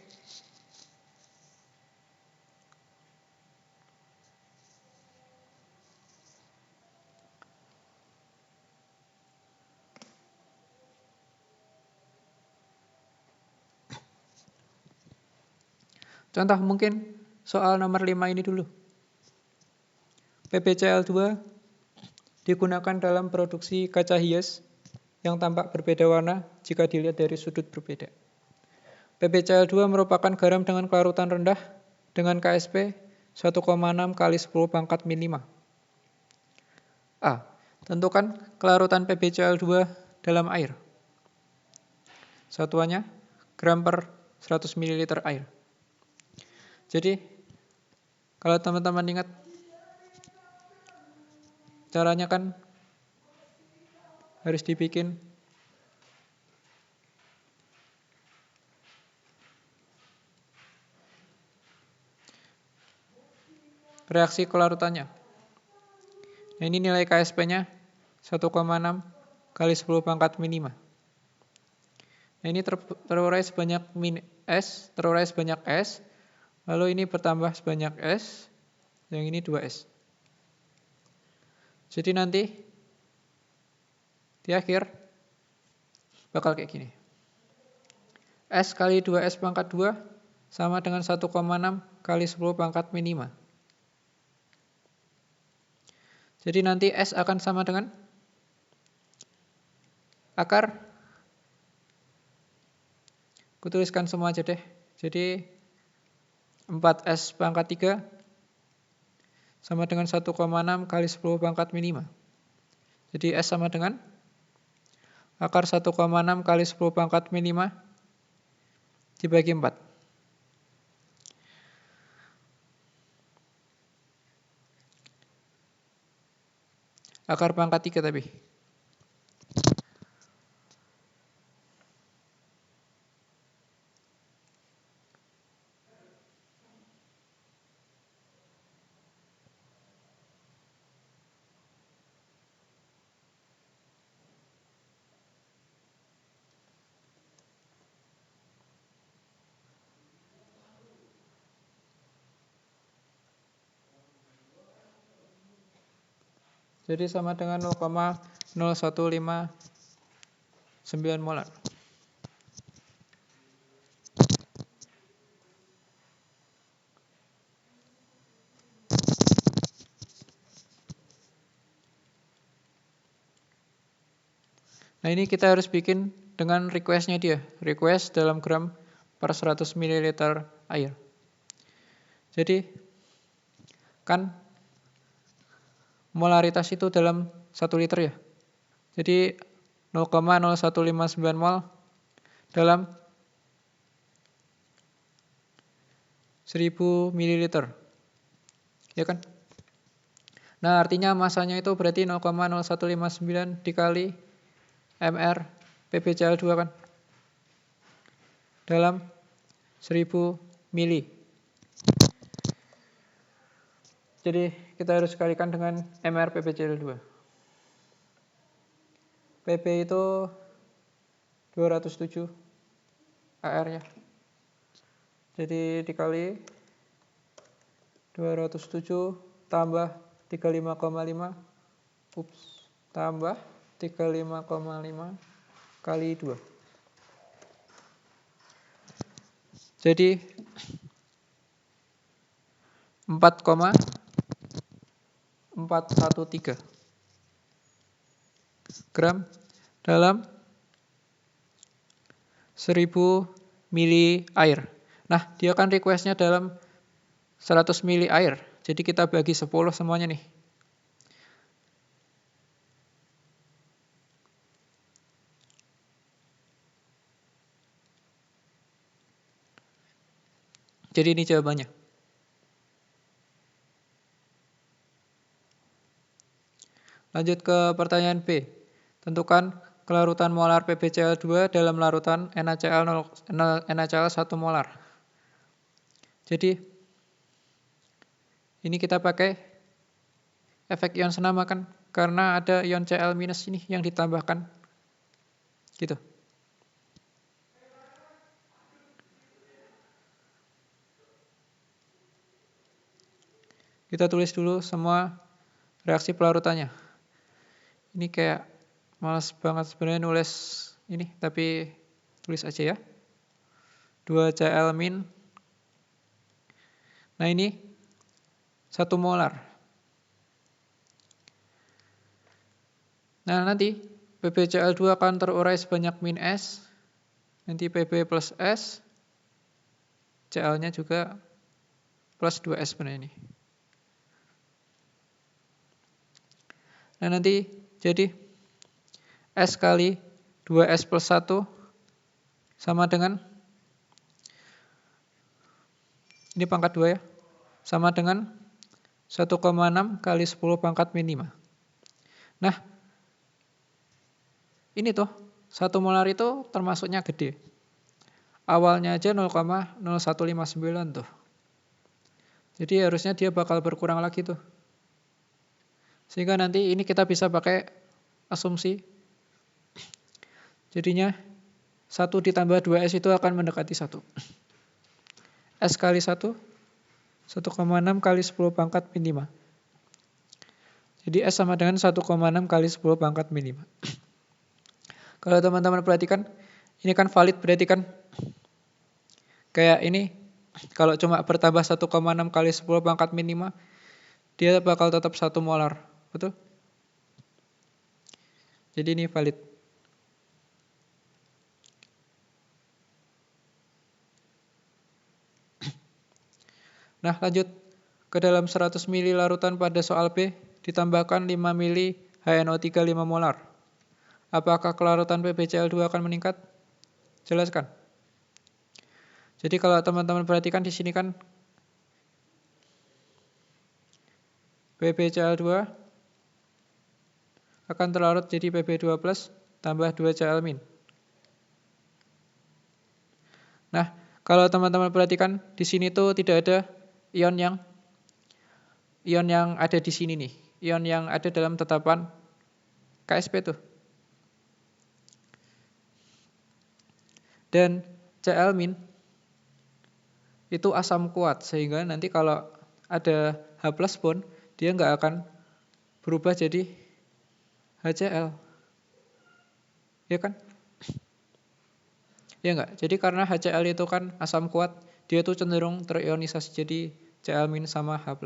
Contoh mungkin soal nomor 5 ini dulu. PbCl2 digunakan dalam produksi kaca hias yang tampak berbeda warna jika dilihat dari sudut berbeda. PbCl2 merupakan garam dengan kelarutan rendah dengan KSP 1,6 kali 10 pangkat min 5. A. Tentukan kelarutan PbCl2 dalam air. Satuannya gram per 100 ml air. Jadi, kalau teman-teman ingat, caranya kan harus dibikin reaksi kelarutannya. Nah, ini nilai KSP-nya 1,6 kali 10 pangkat min 5. Nah, ini terurai sebanyak S, lalu ini bertambah sebanyak S, yang ini 2S. Jadi nanti di akhir bakal kayak gini. S kali 2S pangkat 2 sama dengan 1,6 kali 10 pangkat min 5. Jadi nanti S akan sama dengan akar, aku tuliskan semua aja deh. Jadi 4S pangkat 3 sama dengan 1,6 kali 10 pangkat min 5. Jadi S sama dengan akar 1,6 kali 10 pangkat min 5 dibagi 4. Akar pangkat 3 tapi. Jadi sama dengan 0,0159 molar. Nah ini kita harus bikin dengan request-nya dia. Request dalam gram per 100 ml air. Jadi kan molaritas itu dalam 1 liter ya. Jadi 0,0159 mol dalam 1000 ml. Ya kan? Nah artinya masanya itu berarti 0,0159 dikali mR PbCl2 kan? Dalam 1000 mili. Jadi kita harus kalikan dengan mR PbCl2. Pp itu 207 AR-nya. Jadi dikali 207 tambah 35,5 tambah 35,5 kali 2. Jadi 4,413 gram dalam 1000 mili air. Nah, dia kan requestnya dalam 100 mili air. Jadi kita bagi 10 semuanya nih. Jadi ini jawabannya. Lanjut ke pertanyaan B. Tentukan kelarutan molar PbCl2 dalam larutan NaCl 1 molar. Jadi ini kita pakai efek ion senama kan, karena ada ion Cl- ini yang ditambahkan. Gitu. Kita tulis dulu semua reaksi pelarutannya. Ini kayak malas banget sebenarnya nulis ini, tapi tulis aja ya. 2Cl-. Nah ini 1 molar. Nah nanti PbCl2 akan terurai sebanyak min S. Nanti Pb plus S. Cl-nya juga plus 2S sebenarnya ini. Nah nanti jadi S kali 2S plus 1 sama dengan, ini pangkat 2 ya, sama dengan 1,6 kali 10 pangkat min 5. Nah, ini tuh, 1 molar itu termasuknya gede. Awalnya aja 0,0159 tuh. Jadi harusnya dia bakal berkurang lagi tuh. Sehingga nanti ini kita bisa pakai asumsi. Jadinya 1 ditambah 2S itu akan mendekati 1. S kali 1, 1,6 kali 10 pangkat min 5. Jadi S sama dengan 1,6 kali 10 pangkat min 5. Kalau teman-teman perhatikan, ini kan valid berarti kan kayak ini, kalau cuma bertambah 1,6 kali 10 pangkat min 5, dia bakal tetap 1 molar. Betul? Jadi ini valid. Nah lanjut ke dalam 100 mili larutan pada soal B ditambahkan 5 mili HNO3 5 molar. Apakah kelarutan PbCl2 akan meningkat? Jelaskan. Jadi kalau teman-teman perhatikan di sini kan PbCl2 akan terlarut jadi Pb2+ tambah 2Cl-. Nah, kalau teman-teman perhatikan di sini tuh tidak ada ion yang ada di sini nih. Ion yang ada dalam tetapan Ksp tuh. Dan Cl- itu asam kuat, sehingga nanti kalau ada H+ pun dia nggak akan berubah jadi HCl. Ya kan? Ya nggak? Jadi karena HCl itu kan asam kuat, dia tuh cenderung terionisasi jadi Cl- sama H+.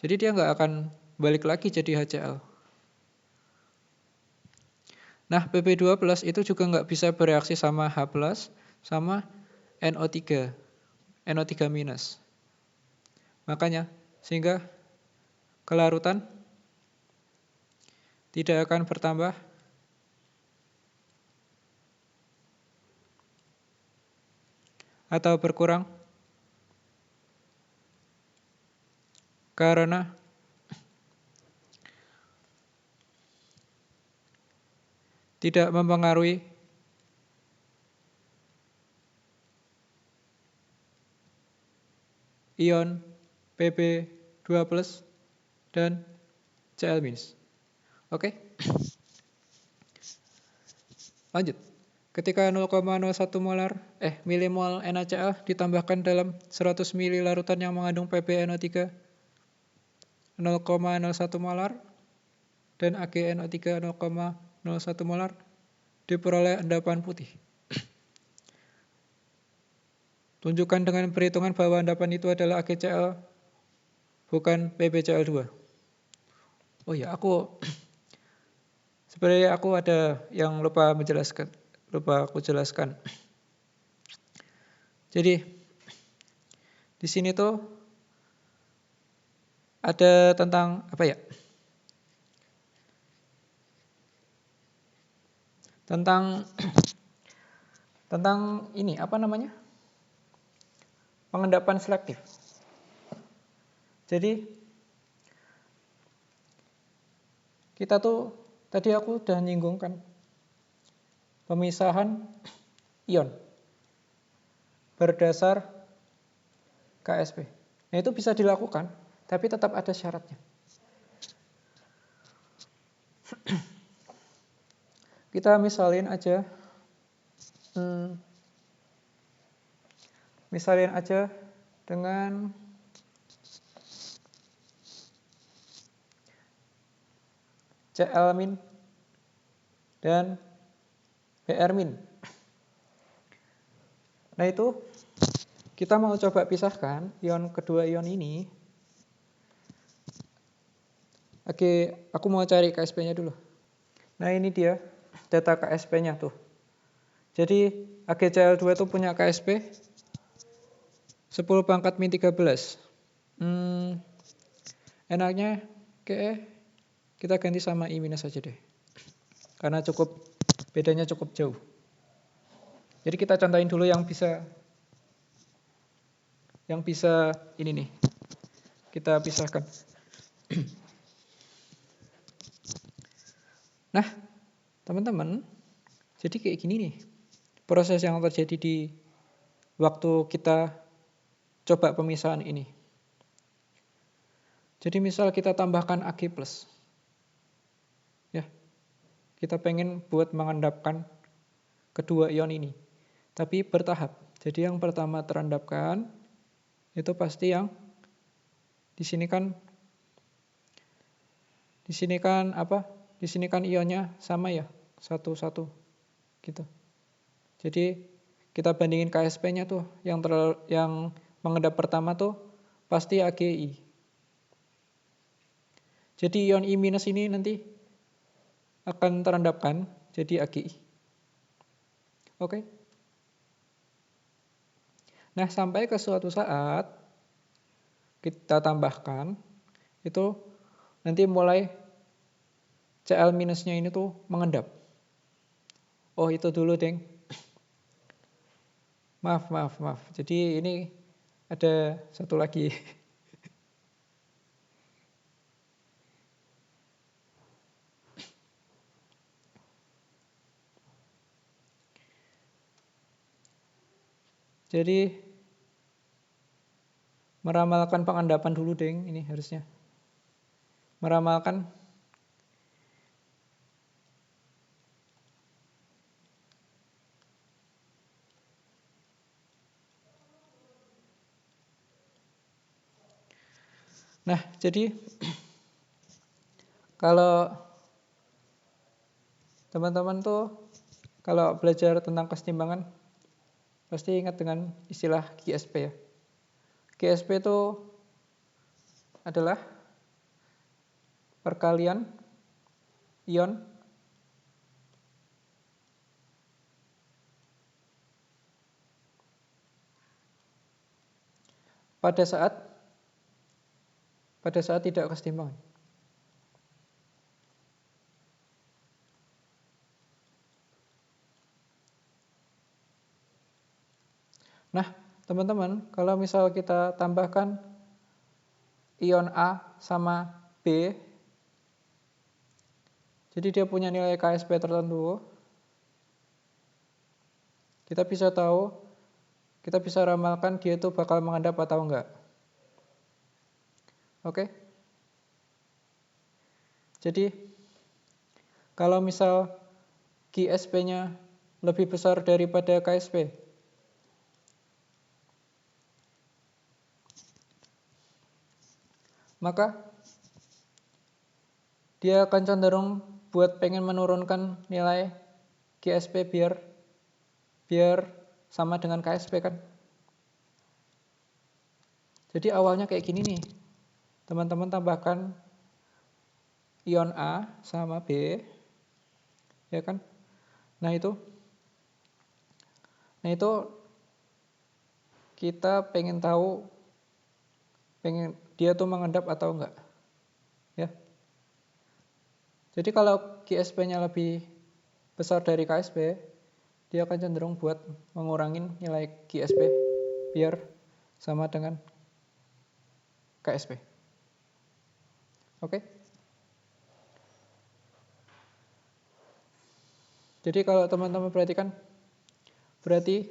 Jadi dia nggak akan balik lagi jadi HCl. Nah, Pb2+ itu juga nggak bisa bereaksi sama H+, sama NO3. NO3-. Makanya, sehingga kelarutan tidak akan bertambah atau berkurang karena tidak mempengaruhi ion Pb2+ dan Cl-. Oke? Lanjut. Ketika 0,01 milimol NaCl ditambahkan dalam 100 ml larutan yang mengandung PbNO3 0,01 molar dan AgNO3 0,01 molar, diperoleh endapan putih. Tunjukkan dengan perhitungan bahwa endapan itu adalah AgCl, bukan PbCl2. Oh ya, sebenarnya aku ada yang lupa aku jelaskan. Jadi di sini tuh ada tentang apa ya? Tentang ini apa namanya? Pengendapan selektif. Jadi kita tuh tadi aku udah nyinggung kan pemisahan ion berdasar Ksp. Nah, itu bisa dilakukan, tapi tetap ada syaratnya. Kita misalin aja dengan Cl- dan Br-. Nah, itu kita mau coba pisahkan kedua ion ini. Oke, aku mau cari Ksp-nya dulu. Nah, ini dia data Ksp-nya tuh. Jadi AgCl2 itu punya Ksp 10⁻13. Enaknya kita ganti sama I- aja deh. Karena bedanya cukup jauh. Jadi kita contohin dulu yang bisa ini nih. Kita pisahkan. Nah, teman-teman, jadi kayak gini nih. Proses yang terjadi di waktu kita coba pemisahan ini. Jadi misal kita tambahkan Ag+. Ya. Kita pengen buat mengendapkan kedua ion ini. Tapi bertahap. Jadi yang pertama terendapkan itu pasti yang di sini kan apa? Di sini kan ionnya sama ya, 1:1 gitu. Jadi kita bandingin Ksp-nya tuh yang mengendap pertama tuh pasti Agi. Jadi ion I- ini nanti akan terendapkan jadi Agi. Oke? Nah, sampai ke suatu saat kita tambahkan itu nanti mulai Cl minusnya ini tuh mengendap. Oh itu dulu deng. Maaf. Jadi ini ada satu lagi. Jadi meramalkan pengendapan dulu deng, ini harusnya. Meramalkan Nah, jadi kalau teman-teman tuh kalau belajar tentang kesetimbangan pasti ingat dengan istilah GSP ya. GSP itu adalah perkalian ion pada saat tidak kesetimbangan. Nah, teman-teman, kalau misal kita tambahkan ion A sama B, jadi dia punya nilai KSP tertentu, kita bisa ramalkan dia itu bakal mengendap atau enggak. Oke? Jadi, kalau misal GSP-nya lebih besar daripada KSP, maka dia akan cenderung buat pengen menurunkan nilai GSP biar sama dengan KSP kan. Jadi awalnya kayak gini nih. Teman-teman tambahkan ion A sama B, ya kan? Nah itu kita pengen tahu dia tuh mengendap atau enggak, ya. Jadi kalau GSP-nya lebih besar dari KSP, dia akan cenderung buat mengurangin nilai GSP biar sama dengan KSP. Oke? Jadi kalau teman-teman perhatikan, berarti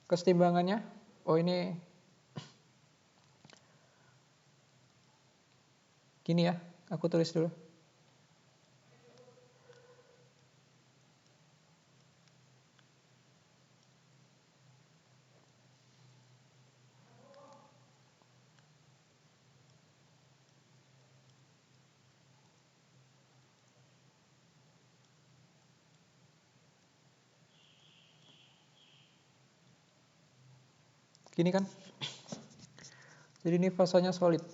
kesetimbangannya, oh ini gini ya, aku tulis dulu. Gini kan. Jadi ini fasanya solid.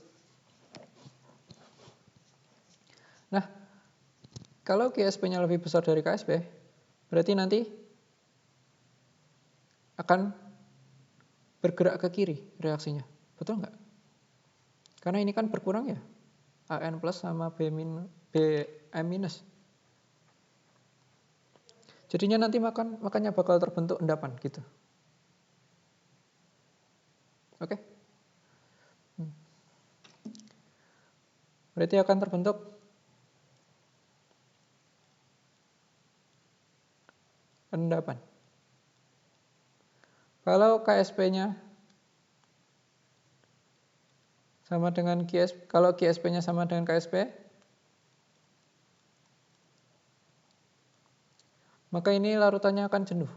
Nah, kalau GSP-nya lebih besar dari KSP, berarti nanti akan bergerak ke kiri reaksinya. Betul nggak? Karena ini kan berkurang ya. AN plus sama BM minus. Jadinya nanti makanya bakal terbentuk endapan gitu. Oke? Berarti akan terbentuk endapan. Kalau KSP-nya sama dengan kalau GSP-nya sama dengan KSP, maka ini larutannya akan jenuh.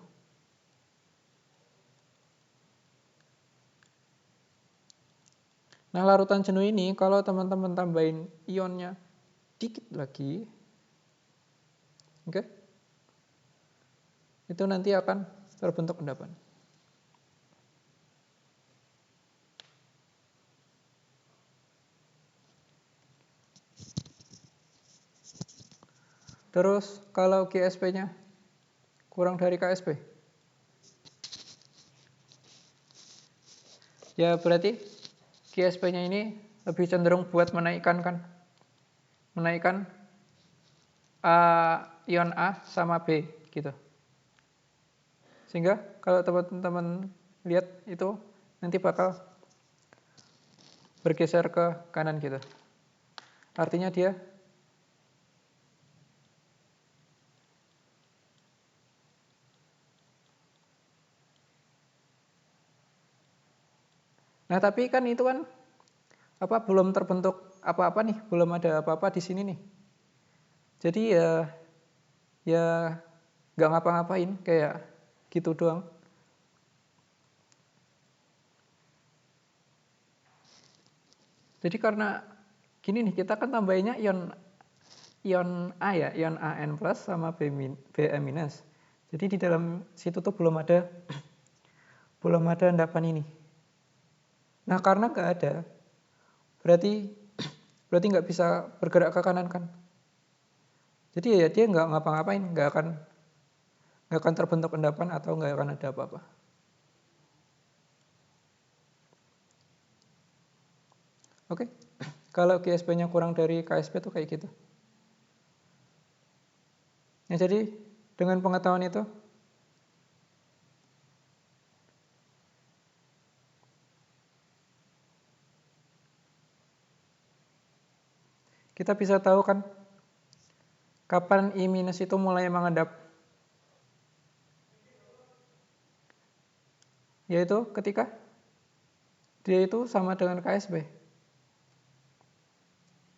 Nah, larutan jenuh ini kalau teman-teman tambahin ionnya dikit lagi, oke? Itu nanti akan terbentuk endapan. Terus kalau GSP-nya kurang dari KSP, ya berarti GSP-nya ini lebih cenderung buat menaikkan kan. menaikkan ion A sama B gitu. Sehingga kalau teman-teman lihat itu nanti bakal bergeser ke kanan gitu. Artinya dia Nah, tapi kan itu kan belum terbentuk apa-apa nih, belum ada apa-apa di sini nih. Jadi ya nggak ngapa-ngapain, kayak gitu doang. Jadi karena gini nih, kita kan tambahinnya ion A ya, ion AN plus sama Bm minus. Jadi di dalam situ tuh belum ada endapan ini. Nah, karena nggak ada, berarti nggak bisa bergerak ke kanan kan. Jadi ya dia nggak ngapa-ngapain, nggak akan terbentuk endapan atau nggak akan ada apa-apa. Oke, kalau GSP-nya kurang dari KSP tuh kayak gitu. Ya, jadi dengan pengetahuan itu, kita bisa tahu kan kapan I- itu mulai mengendap. Yaitu ketika dia itu sama dengan KSP.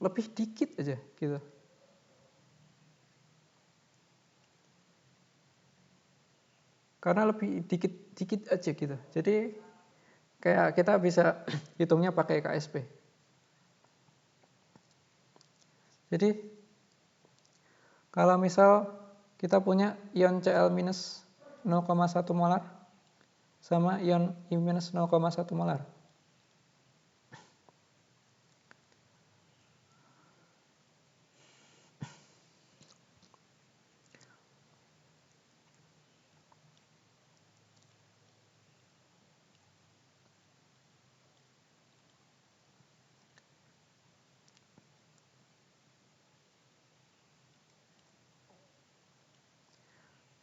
Lebih dikit aja gitu. Karena lebih dikit aja gitu. Jadi kayak kita bisa hitungnya pakai KSP. Jadi kalau misal kita punya ion Cl minus 0,1 molar sama ion I minus 0,1 molar.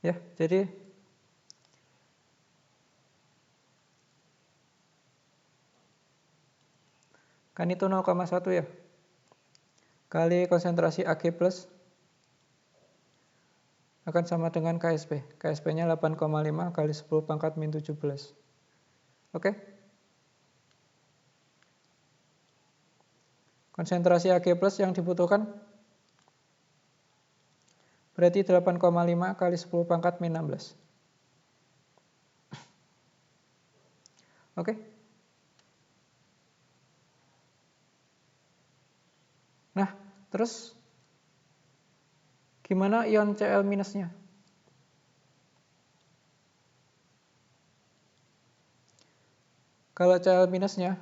Ya, jadi kan itu 0,1 ya. Kali konsentrasi Ag plus akan sama dengan KSP. KSP-nya 8,5 kali 10 pangkat min 17. Oke? Konsentrasi Ag plus yang dibutuhkan berarti 8,5 kali 10 pangkat min 16. Oke? Nah, terus gimana ion Cl minusnya? Kalau Cl minusnya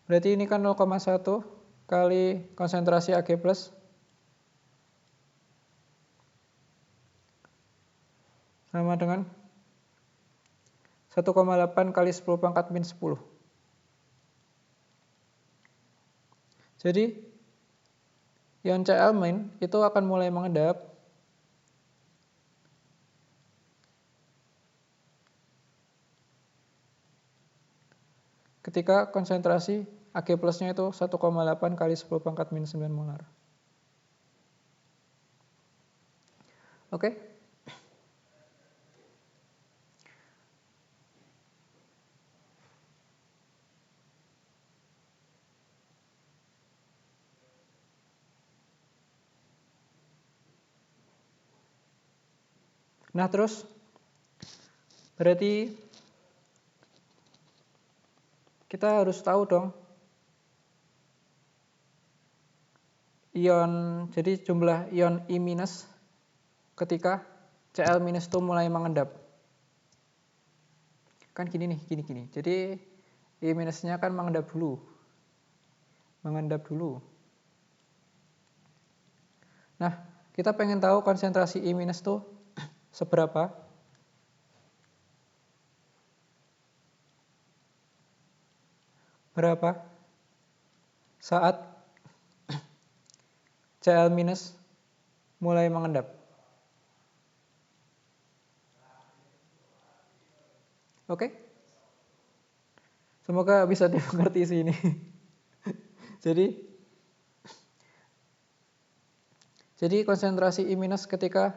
berarti ini kan 0,1 kali konsentrasi Ag plus sama dengan 1,8 kali 10 pangkat min 10. Jadi ion Cl min itu akan mulai mengendap ketika konsentrasi Ag plusnya itu 1,8 kali 10 pangkat min 9 molar. Oke? Nah, terus berarti kita harus tahu dong jadi jumlah ion I minus ketika Cl minus itu mulai mengendap. Kan gini nih, gini. Jadi I minusnya kan mengendap dulu. Nah, kita pengen tahu konsentrasi I minus itu seberapa. berapa saat Cl minus mulai mengendap. Oke? Semoga bisa dimengerti sini. Jadi konsentrasi I minus ketika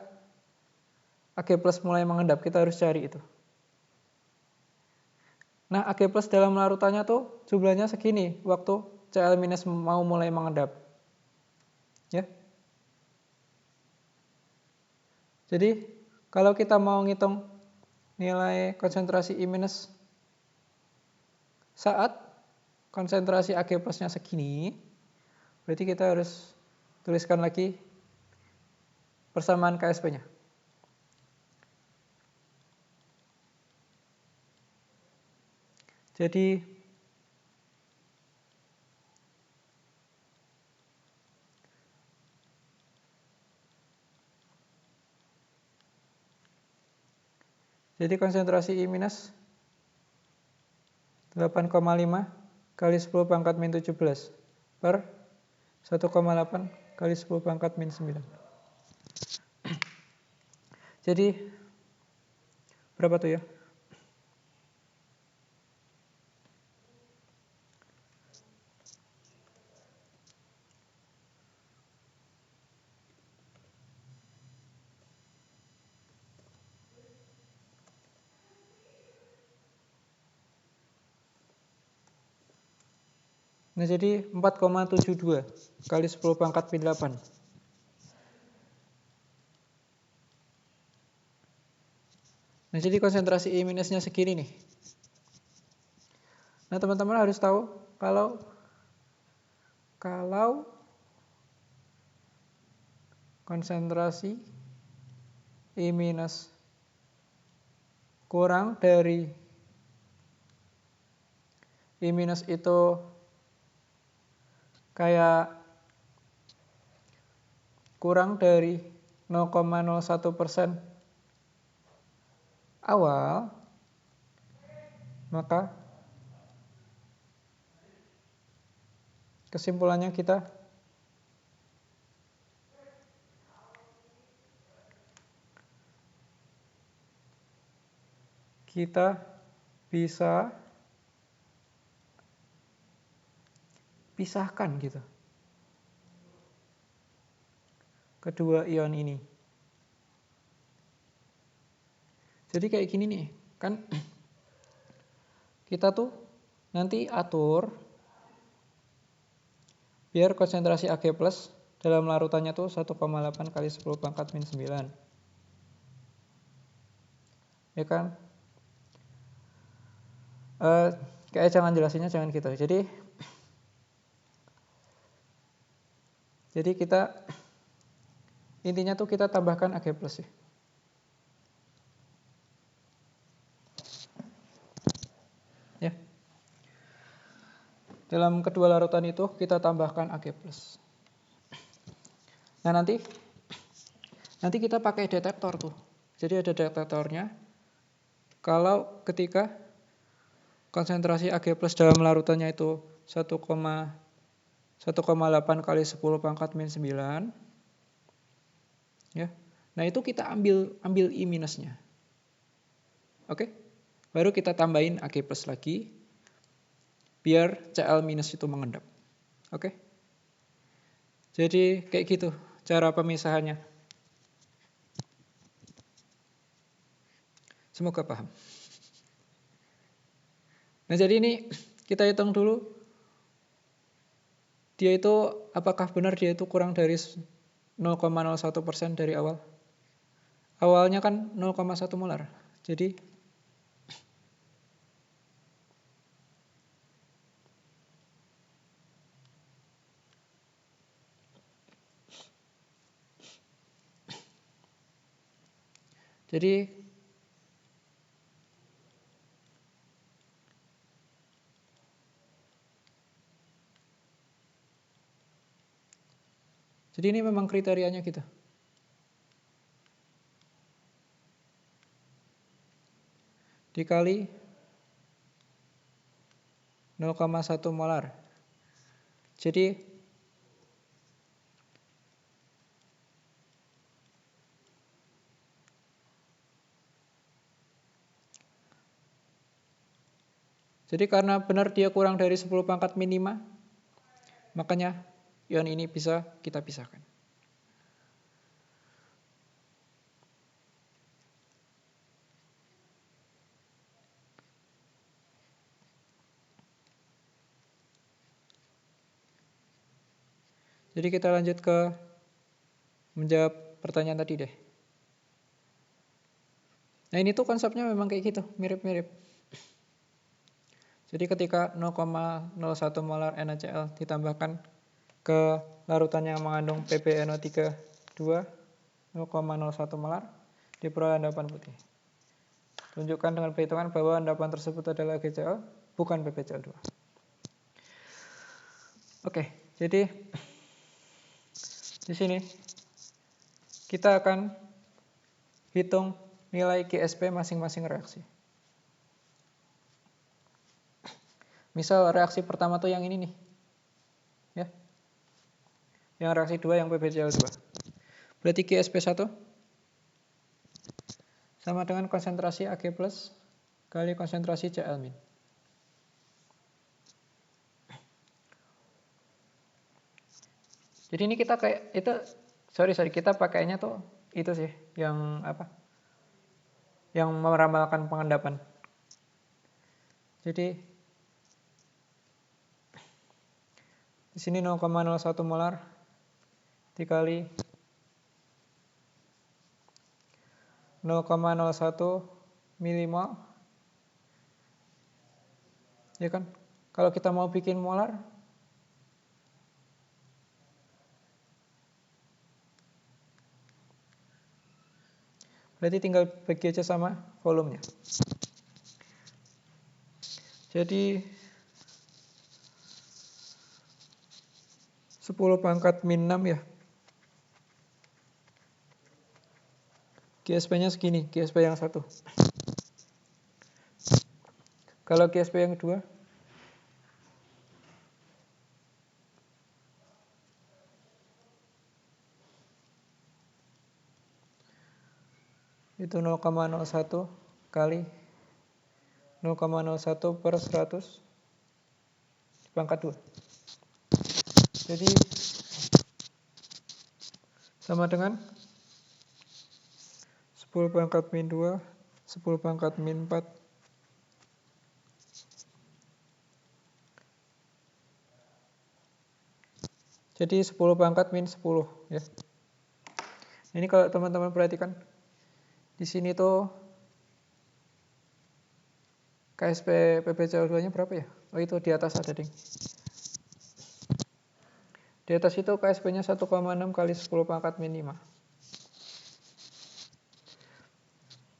Ag plus mulai mengendap, kita harus cari itu. Nah, Ag plus dalam larutannya tuh jumlahnya segini waktu Cl minus mau mulai mengendap. Ya. Jadi, kalau kita mau ngitung nilai konsentrasi I minus saat konsentrasi Ag plusnya segini, berarti kita harus tuliskan lagi persamaan KSP-nya. Jadi konsentrasi I minus 8,5 kali 10 pangkat min 17 per 1,8 kali 10 pangkat min 9. Jadi berapa tuh ya? Nah, jadi 4,72 kali 10 pangkat min 8. Nah, jadi konsentrasi I minusnya segini nih. Nah, teman-teman harus tahu kalau konsentrasi I minus kurang dari I minus itu kayak kurang dari 0,01% awal, maka kesimpulannya kita bisa pisahkan gitu kedua ion ini. Jadi kayak gini nih, kan kita tuh nanti atur biar konsentrasi Ag plus dalam larutannya tuh 1,8 kali 10 pangkat min 9. Ya kan? Kayak jangan jelasinnya jangan gitu. Jadi kita intinya tuh kita tambahkan Ag plus ya. Ya. Dalam kedua larutan itu kita tambahkan Ag plus. Nah, nanti kita pakai detektor tuh. Jadi ada detektornya. Kalau ketika konsentrasi Ag plus dalam larutannya itu 1,8 kali 10 pangkat min 9. Ya. Nah, itu kita ambil I minusnya. Oke? Baru kita tambahin Ag plus lagi biar Cl minus itu mengendap. Oke? Jadi kayak gitu cara pemisahannya. Semoga paham. Nah, jadi ini kita hitung dulu. Dia itu apakah benar dia itu kurang dari 0,01% dari awal? Awalnya kan 0,1 molar. Jadi ini memang kriterianya kita. Dikali 0,1 molar. Jadi karena benar dia kurang dari 10 pangkat min 5, makanya ion ini bisa kita pisahkan. Jadi kita lanjut ke menjawab pertanyaan tadi deh. Nah ini tuh konsepnya memang kayak gitu, mirip-mirip. Jadi ketika 0,01 molar NaCl ditambahkan ke larutan yang mengandung PbNO3 2 0,01 molar, diperoleh endapan putih. Tunjukkan dengan perhitungan bahwa endapan tersebut adalah AgCl, bukan PbCl2. Oke, jadi di sini kita akan hitung nilai GSP masing-masing reaksi. Misal reaksi pertama tuh yang ini nih. Ya. Yang reaksi 2 yang PbCl2. Berarti GSP1 sama dengan konsentrasi Ag+ kali konsentrasi Cl-. Jadi ini kita kayak itu kita pakainya tuh itu sih yang apa? Yang meramalkan pengendapan. Jadi di sini 0,01 molar dikali 0,01 milimol. Ya kan? Kalau kita mau bikin molar, berarti tinggal bagi aja sama volumenya. Jadi 10 pangkat min 6 ya. GSP-nya segini, GSP yang 1. Kalau GSP yang 2, itu 0,01 kali 0,01 per 100 pangkat 2. Jadi sama dengan 10 pangkat min 2, 10 pangkat min 4. Jadi 10 pangkat min 10 ya. Ini kalau teman-teman perhatikan di sini tuh KSP PbCl2-nya berapa ya? Oh itu di atas ada ding. Di atas itu KSP-nya 1,6 kali 10 pangkat min 5.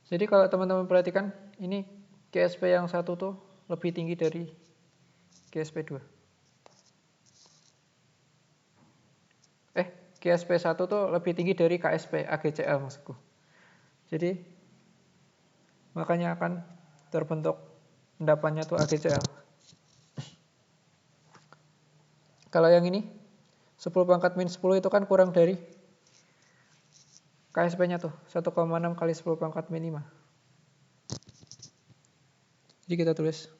Jadi kalau teman-teman perhatikan ini GSP yang 1 tuh lebih tinggi dari GSP 2. GSP 1 tuh lebih tinggi dari KSP AgCl maksudku. Jadi makanya akan terbentuk endapannya tuh AgCl. Kalau yang ini 10 pangkat min 10 itu kan kurang dari KSP-nya tuh 1,6 kali 10 pangkat min 5. Jadi kita tulis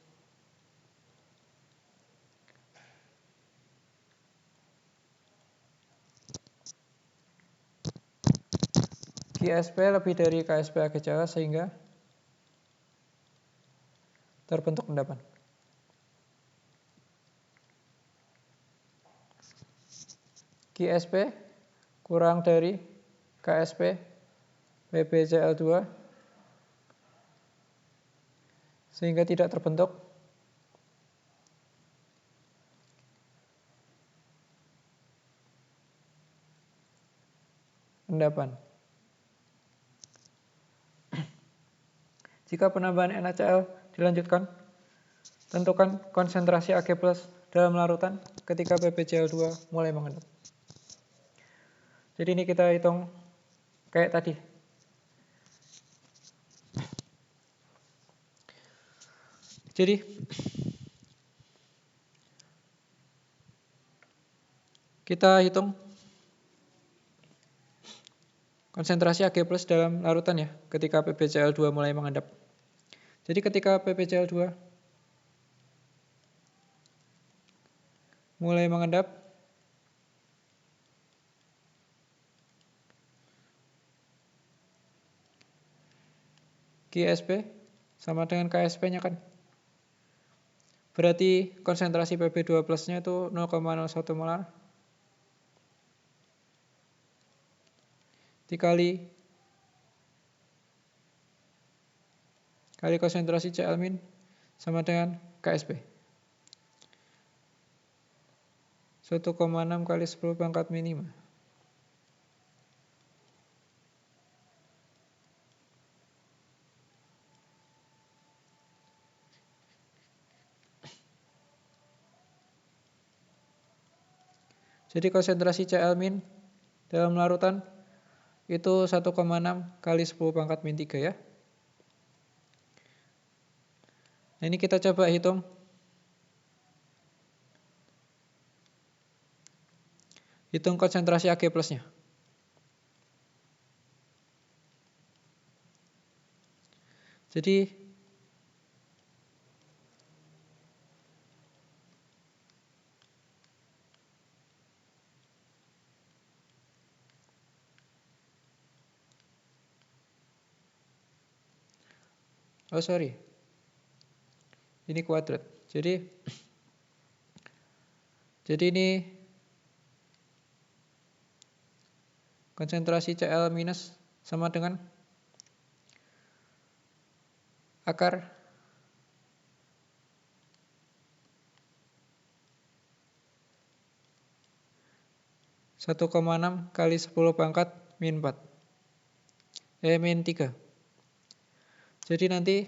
GSP lebih dari KSP AgCl sehingga terbentuk endapan. GSP kurang dari KSP PbCl2 sehingga tidak terbentuk endapan. Jika penambahan NaCl dilanjutkan, tentukan konsentrasi Ag+ dalam larutan ketika PbCl2 mulai mengendap. Jadi ini kita hitung kayak tadi. Jadi Kita hitung konsentrasi Ag+ dalam larutan ya, ketika PbCl2 mulai mengendap. Jadi ketika PbCl2 mulai mengendap, QSP sama dengan KSP-nya kan. Berarti konsentrasi Pb2+-nya itu 0,01 molar dikali konsentrasi Cl- sama dengan KSP. 1,6 kali 10⁻⁵. Jadi konsentrasi Cl- dalam larutan itu 1,6 kali 10⁻⁻³ ya. Nah, ini kita coba hitung. Hitung konsentrasi Ag+-nya. Jadi ini kuadrat. Jadi ini konsentrasi Cl- sama dengan akar 1,6 kali 10⁻⁻⁴. min 3. Jadi nanti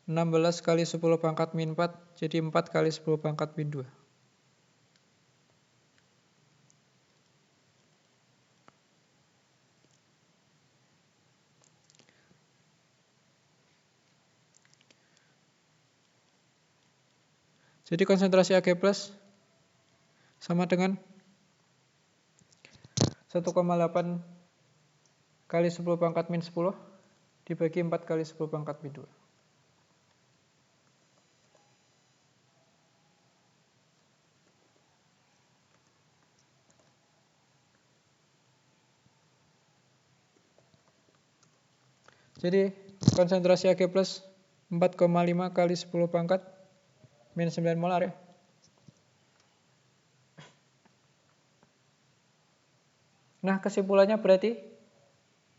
16 kali 10⁻⁴ jadi 4 kali 10⁻⁻². Jadi konsentrasi Ag+ sama dengan 1,8 kali 10⁻⁻⁻10 dibagi 4 kali 10⁻⁻². Jadi konsentrasi Ag+ 4,5 kali 10⁻⁻⁹ molar ya. Nah, kesimpulannya berarti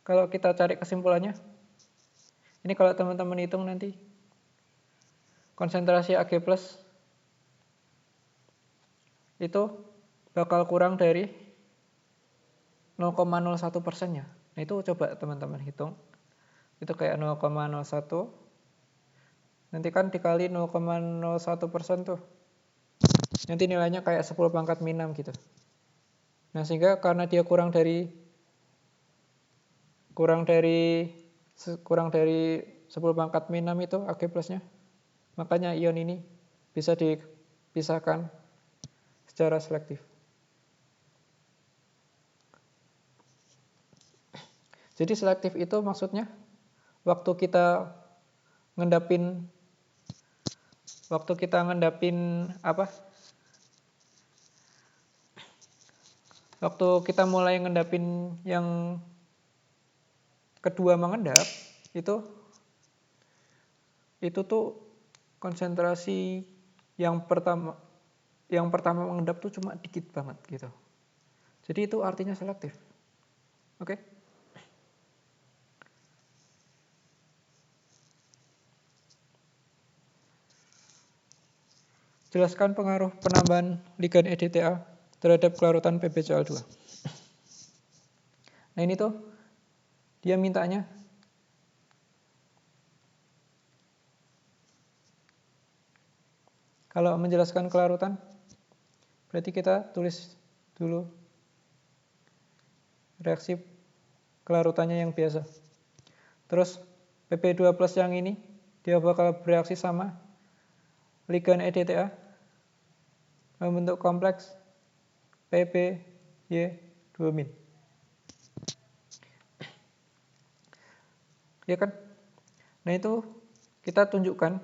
kalau kita cari kesimpulannya, ini kalau teman-teman hitung nanti konsentrasi Ag+ itu bakal kurang dari 0,01%-nya. Nah, itu coba teman-teman hitung. Itu kayak 0,01. Nanti kan dikali 0,01% tuh. Nanti nilainya kayak 10⁻⁻⁶ gitu. Nah, sehingga karena dia kurang dari 10⁻⁻⁶ itu Ag+-nya, makanya ion ini bisa dipisahkan secara selektif. Jadi selektif itu maksudnya waktu kita ngendapin apa? Waktu kita mulai ngendapin yang kedua mengendap, itu tuh konsentrasi yang pertama mengendap tuh cuma dikit banget gitu. Jadi itu artinya selektif. Oke? Jelaskan pengaruh penambahan ligan EDTA terhadap kelarutan PbCl2. Nah, ini tuh dia mintanya kalau menjelaskan kelarutan berarti kita tulis dulu reaksi kelarutannya yang biasa. Terus Pb2+ yang ini dia bakal bereaksi sama ligan EDTA membentuk kompleks PP Y2 min. Ya kan? Nah, itu kita tunjukkan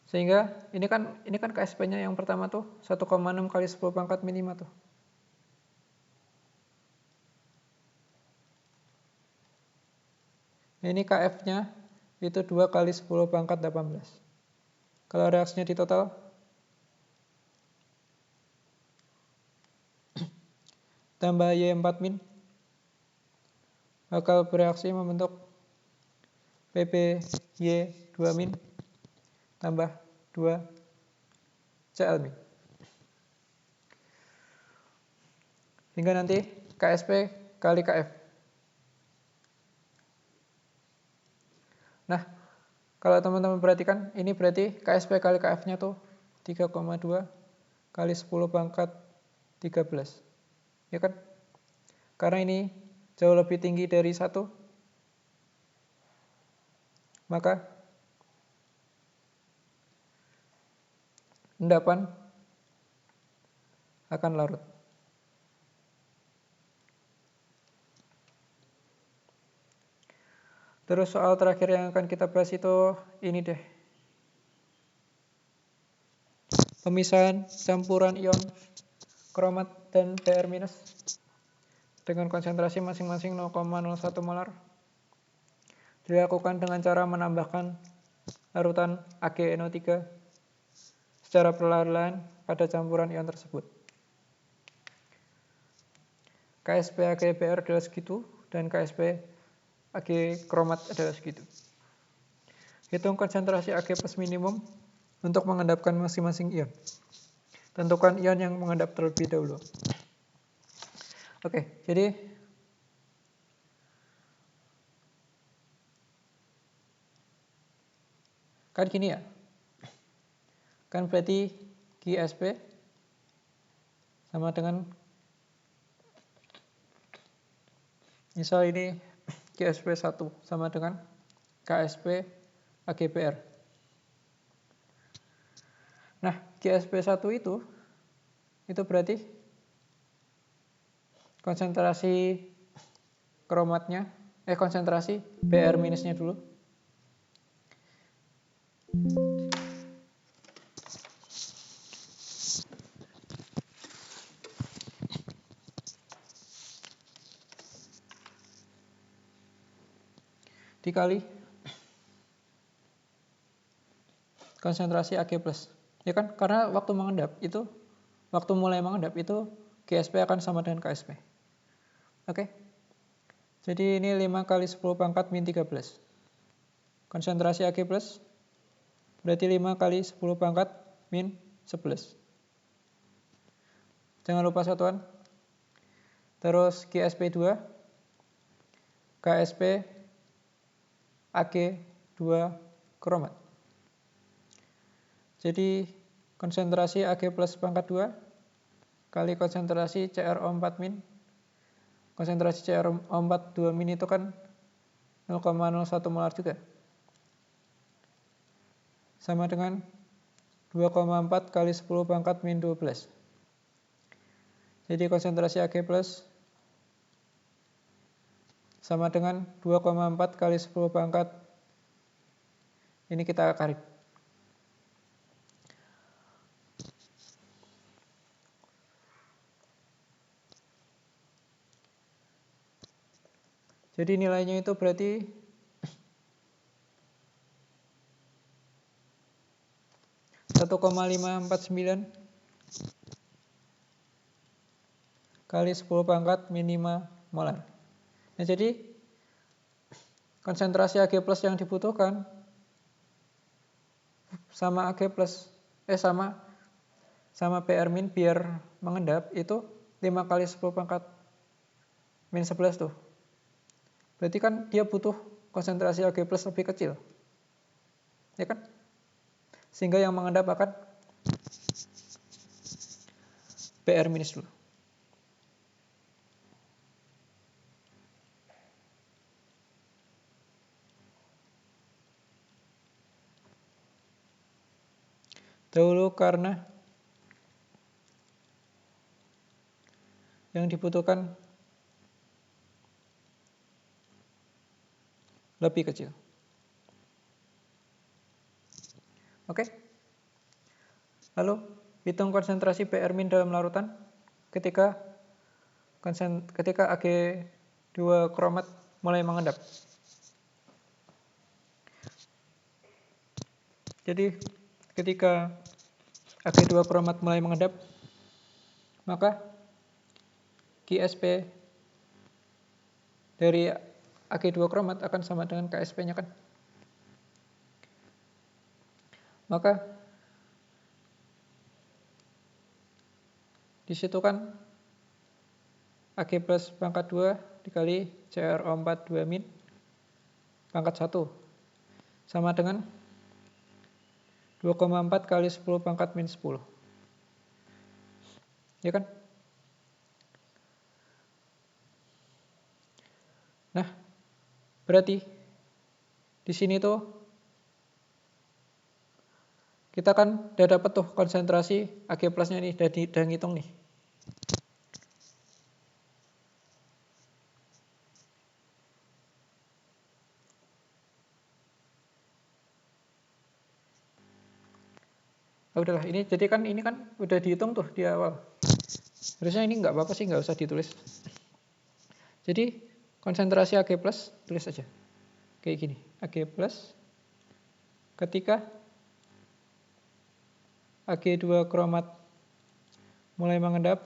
sehingga ini kan KSP-nya yang pertama tuh 1,6 kali 10 pangkat min 5 tuh. Nah, ini KF-nya itu 2 kali 10 pangkat 18. Kalau reaksinya di total tambah Y4 min bakal bereaksi membentuk PP Y2 min tambah 2 Cl min. Hingga nanti KSP kali KF. Nah, kalau teman-teman perhatikan, ini berarti KSP kali KF-nya tuh 3,2 kali 10 pangkat 13. Ya kan? Karena ini jauh lebih tinggi dari 1, maka endapan akan larut. Terus soal terakhir yang akan kita bahas itu ini deh. Pemisahan campuran ion kromat dan Br- dengan konsentrasi masing-masing 0,01 molar dilakukan dengan cara menambahkan larutan AgNO3 secara perlahan-lahan pada campuran ion tersebut. KSP Ag-Br adalah segitu dan KSP Ag kromat adalah segitu. Hitung konsentrasi Ag plus minimum untuk mengendapkan masing-masing ion. Tentukan ion yang mengendap terlebih dahulu. Oke, jadi kan gini ya. Kan berarti GSP sama dengan, misal ini GSP 1 sama dengan KSP Ag-Br. Nah, GSP 1 itu berarti konsentrasi kromatnya, konsentrasi Br minusnya dulu. Dikali konsentrasi Ag+. Ya kan? Karena waktu mulai mengendap itu GSP akan sama dengan KSP. Oke. Jadi ini 5 kali 10 pangkat min 13. Konsentrasi Ag+, berarti 5 kali 10 pangkat min 11. Jangan lupa satuan. Terus GSP2, KSP Ag2 kromat. Jadi konsentrasi Ag plus pangkat 2 kali konsentrasi CrO4 min. Konsentrasi CrO4 2 min itu kan 0,01 molar juga. Sama dengan 2,4 kali 10 pangkat min 12. Jadi konsentrasi Ag plus sama dengan 2,4 kali 10 pangkat. Ini kita akarin. Jadi nilainya itu berarti 1,549 kali 10 pangkat min 5 molar. Nah, jadi konsentrasi Ag plus yang dibutuhkan sama Ag plus sama Br min biar mengendap itu 5 kali 10 pangkat min 11 tuh. Berarti kan dia butuh konsentrasi Ag plus lebih kecil. Ya kan? Sehingga yang mengendap akan Br minus dulu. Dahulu karena yang dibutuhkan lebih kecil. Oke. Lalu hitung konsentrasi PR min dalam larutan ketika Ag2 kromat mulai mengendap. Jadi ketika Ag2 kromat mulai mengendap, maka QSP dari Ag2 kromat akan sama dengan KSP-nya kan. Maka di situ kan Ag plus pangkat 2 dikali CrO4 2 min pangkat 1 sama dengan 2,4 kali 10 pangkat min 10. Ya kan? Nah, berarti di sini tuh kita kan udah dapat tuh konsentrasi Ag plusnya nih, udah ngitung nih. Oh, udahlah, ini jadi kan ini kan udah dihitung tuh di awal. Harusnya ini nggak apa-apa sih, nggak usah ditulis. Jadi konsentrasi Ag plus tulis aja kayak gini, Ag plus ketika Ag2 kromat mulai mengendap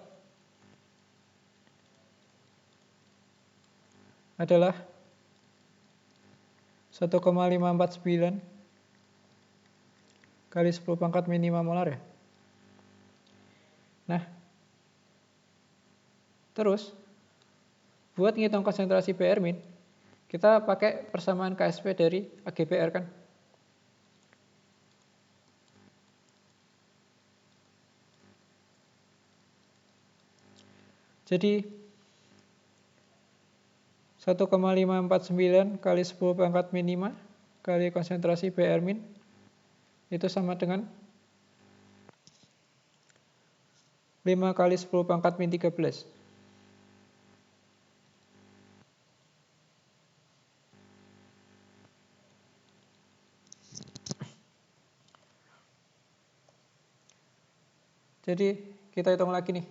adalah 1,549 kali 10 pangkat min 5 molar ya. Nah, terus buat ngitung konsentrasi PR min, kita pakai persamaan KSP dari AgPR kan. Jadi 1,549 kali 10 pangkat min 5 kali konsentrasi PR min itu sama dengan 5 kali 10 pangkat min 13. Jadi kita hitung lagi nih.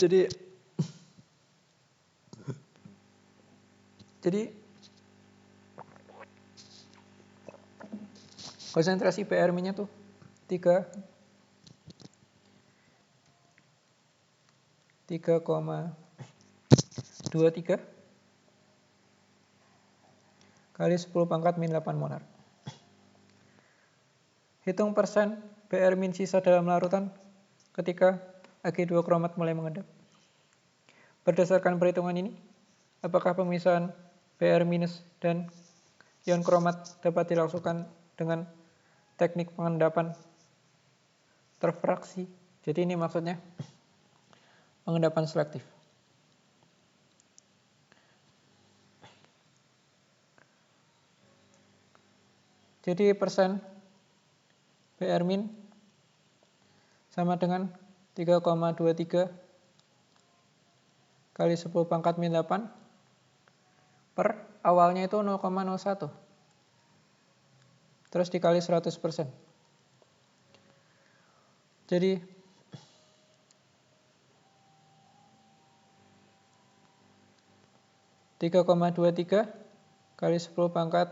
Jadi konsentrasi PR min-nya tuh 3,23 kali 10 pangkat min 8 molar. Hitung persen PR min sisa dalam larutan ketika Ag2 kromat mulai mengendap. Berdasarkan perhitungan ini, apakah pemisahan PR minus dan ion kromat dapat dilakukan dengan teknik pengendapan terfraksi? Jadi ini maksudnya pengendapan selektif. Jadi persen PR min sama dengan 3,23 kali 10 pangkat min 8 per awalnya itu 0,01 terus dikali 100%. Jadi (3,23) kali 10 pangkat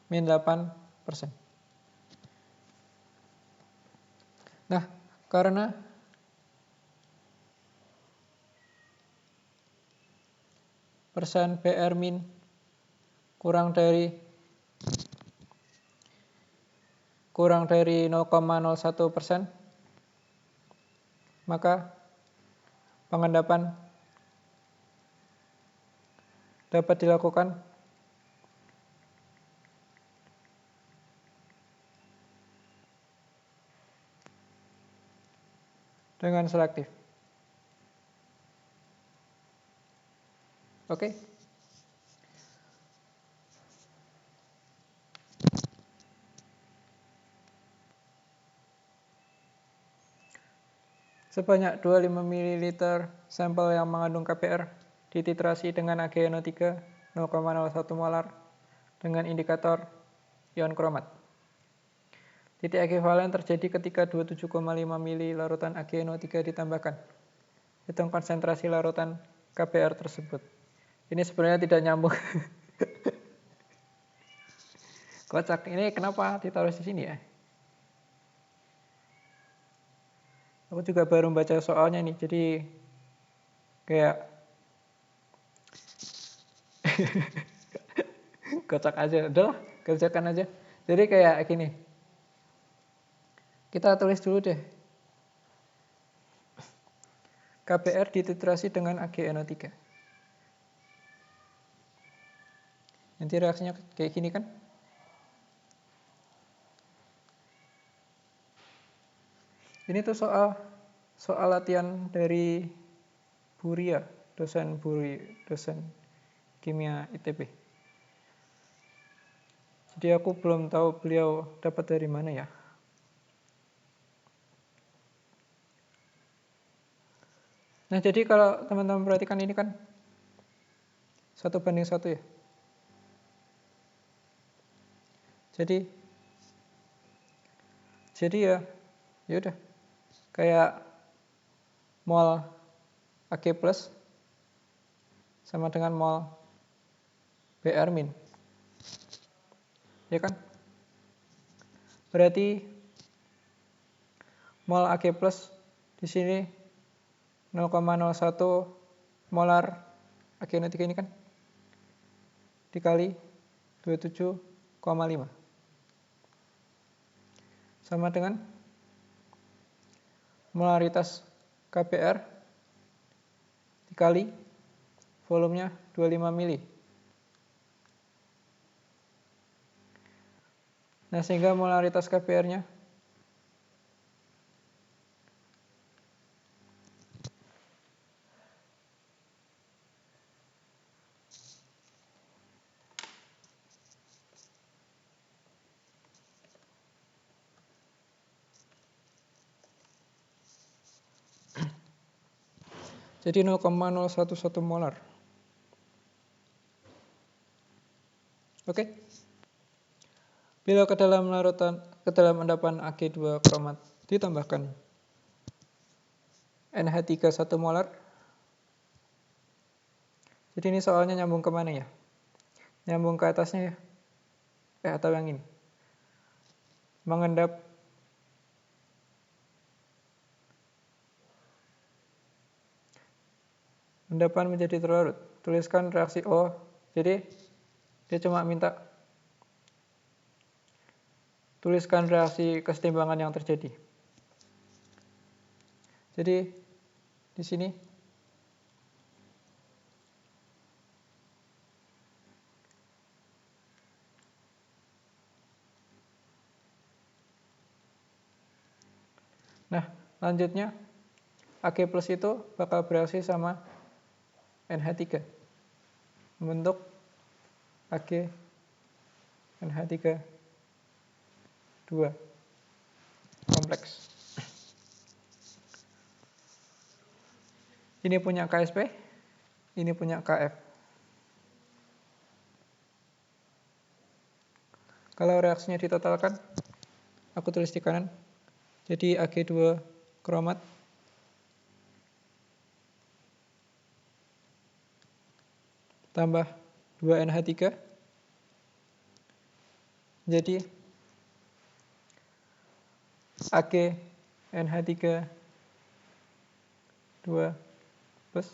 min 8%. Nah, karena persen PR min kurang dari 0,01%, maka pengendapan dapat dilakukan dengan selektif. Oke. Sebanyak 25 ml sampel yang mengandung KPR dititrasi dengan AgNO3 0,01 molar dengan indikator ion kromat. Titik ekuivalen terjadi ketika 27,5 ml larutan AgNO3 ditambahkan. Hitung konsentrasi larutan KPR tersebut. Ini sebenarnya tidak nyambung. Kocak. Ini kenapa ditaruh di sini ya? Aku juga baru baca soalnya nih, jadi kayak kocak aja. Udah lah, kerjakan aja. Jadi kayak gini. Kita tulis dulu deh. KPR dititrasi dengan AgNO3. Nanti reaksinya kayak gini kan? Ini tuh soal latihan dari Buria, dosen kimia ITB. Jadi aku belum tahu beliau dapat dari mana ya. Nah, jadi kalau teman-teman perhatikan ini kan 1:1 ya. Jadi ya udah kayak mol Ag plus sama dengan mol Br min. Ya kan? Berarti mol Ag plus di sini 0,01 molar AgNO3 ini kan dikali 27,5 sama dengan molaritas KPR dikali volumenya 25 mili. Nah, sehingga molaritas KPR-nya jadi 0,011 molar. Oke. Bila ke dalam endapan Ag2 kromat ditambahkan NH3 1 molar. Jadi ini soalnya nyambung kemana ya? Nyambung ke atasnya ya? Atau yang ini? Mengendap endapan menjadi terlarut. Tuliskan reaksi O. Jadi dia cuma minta tuliskan reaksi kesetimbangan yang terjadi. Jadi di sini nah, lanjutnya Ag plus itu bakal bereaksi sama NH3 membentuk Ag NH3 2 kompleks. Ini punya KSP, ini punya KF. Kalau reaksinya ditotalkan, aku tulis di kanan. Jadi Ag2 kromat tambah 2NH3 jadi Ag NH3 2 plus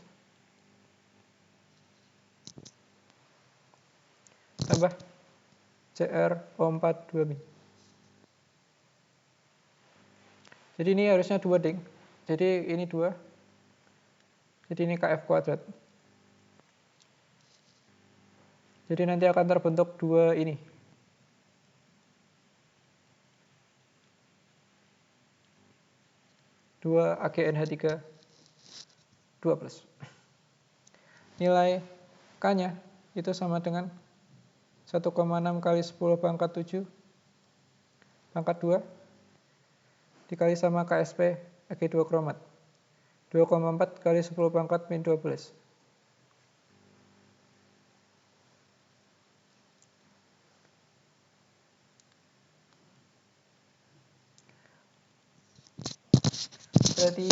tambah CrO4 2 min. Jadi ini harusnya 2 ding. Jadi ini 2. Jadi ini Kf kuadrat. Jadi nanti akan terbentuk 2 ini. 2 AgNH3 2+. Nilai K-nya itu sama dengan 1,6 kali 10 pangkat 7 pangkat 2 dikali sama KSP Ag2 kromat 2,4 kali 10 pangkat min 12. Berarti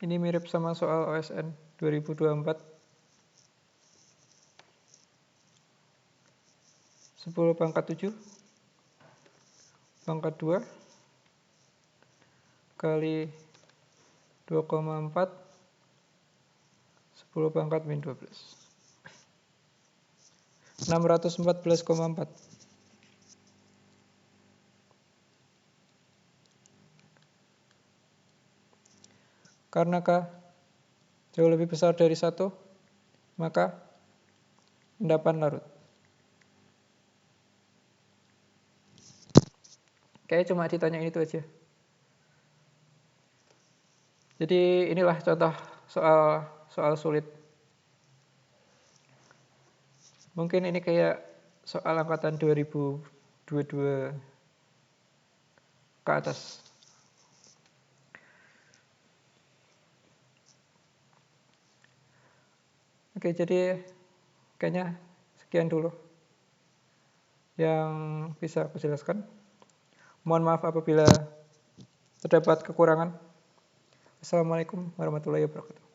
ini mirip sama soal OSN 2024. 10 pangkat 7 pangkat 2 kali 2,4 10 pangkat min 12. 614,4. Karena K jauh lebih besar dari 1, maka endapan larut. Kayaknya cuma ditanya itu aja. Jadi inilah contoh soal sulit. Mungkin ini kayak soal angkatan 2022 ke atas. Oke, jadi kayaknya sekian dulu yang bisa aku jelaskan. Mohon maaf apabila terdapat kekurangan. Assalamualaikum warahmatullahi wabarakatuh.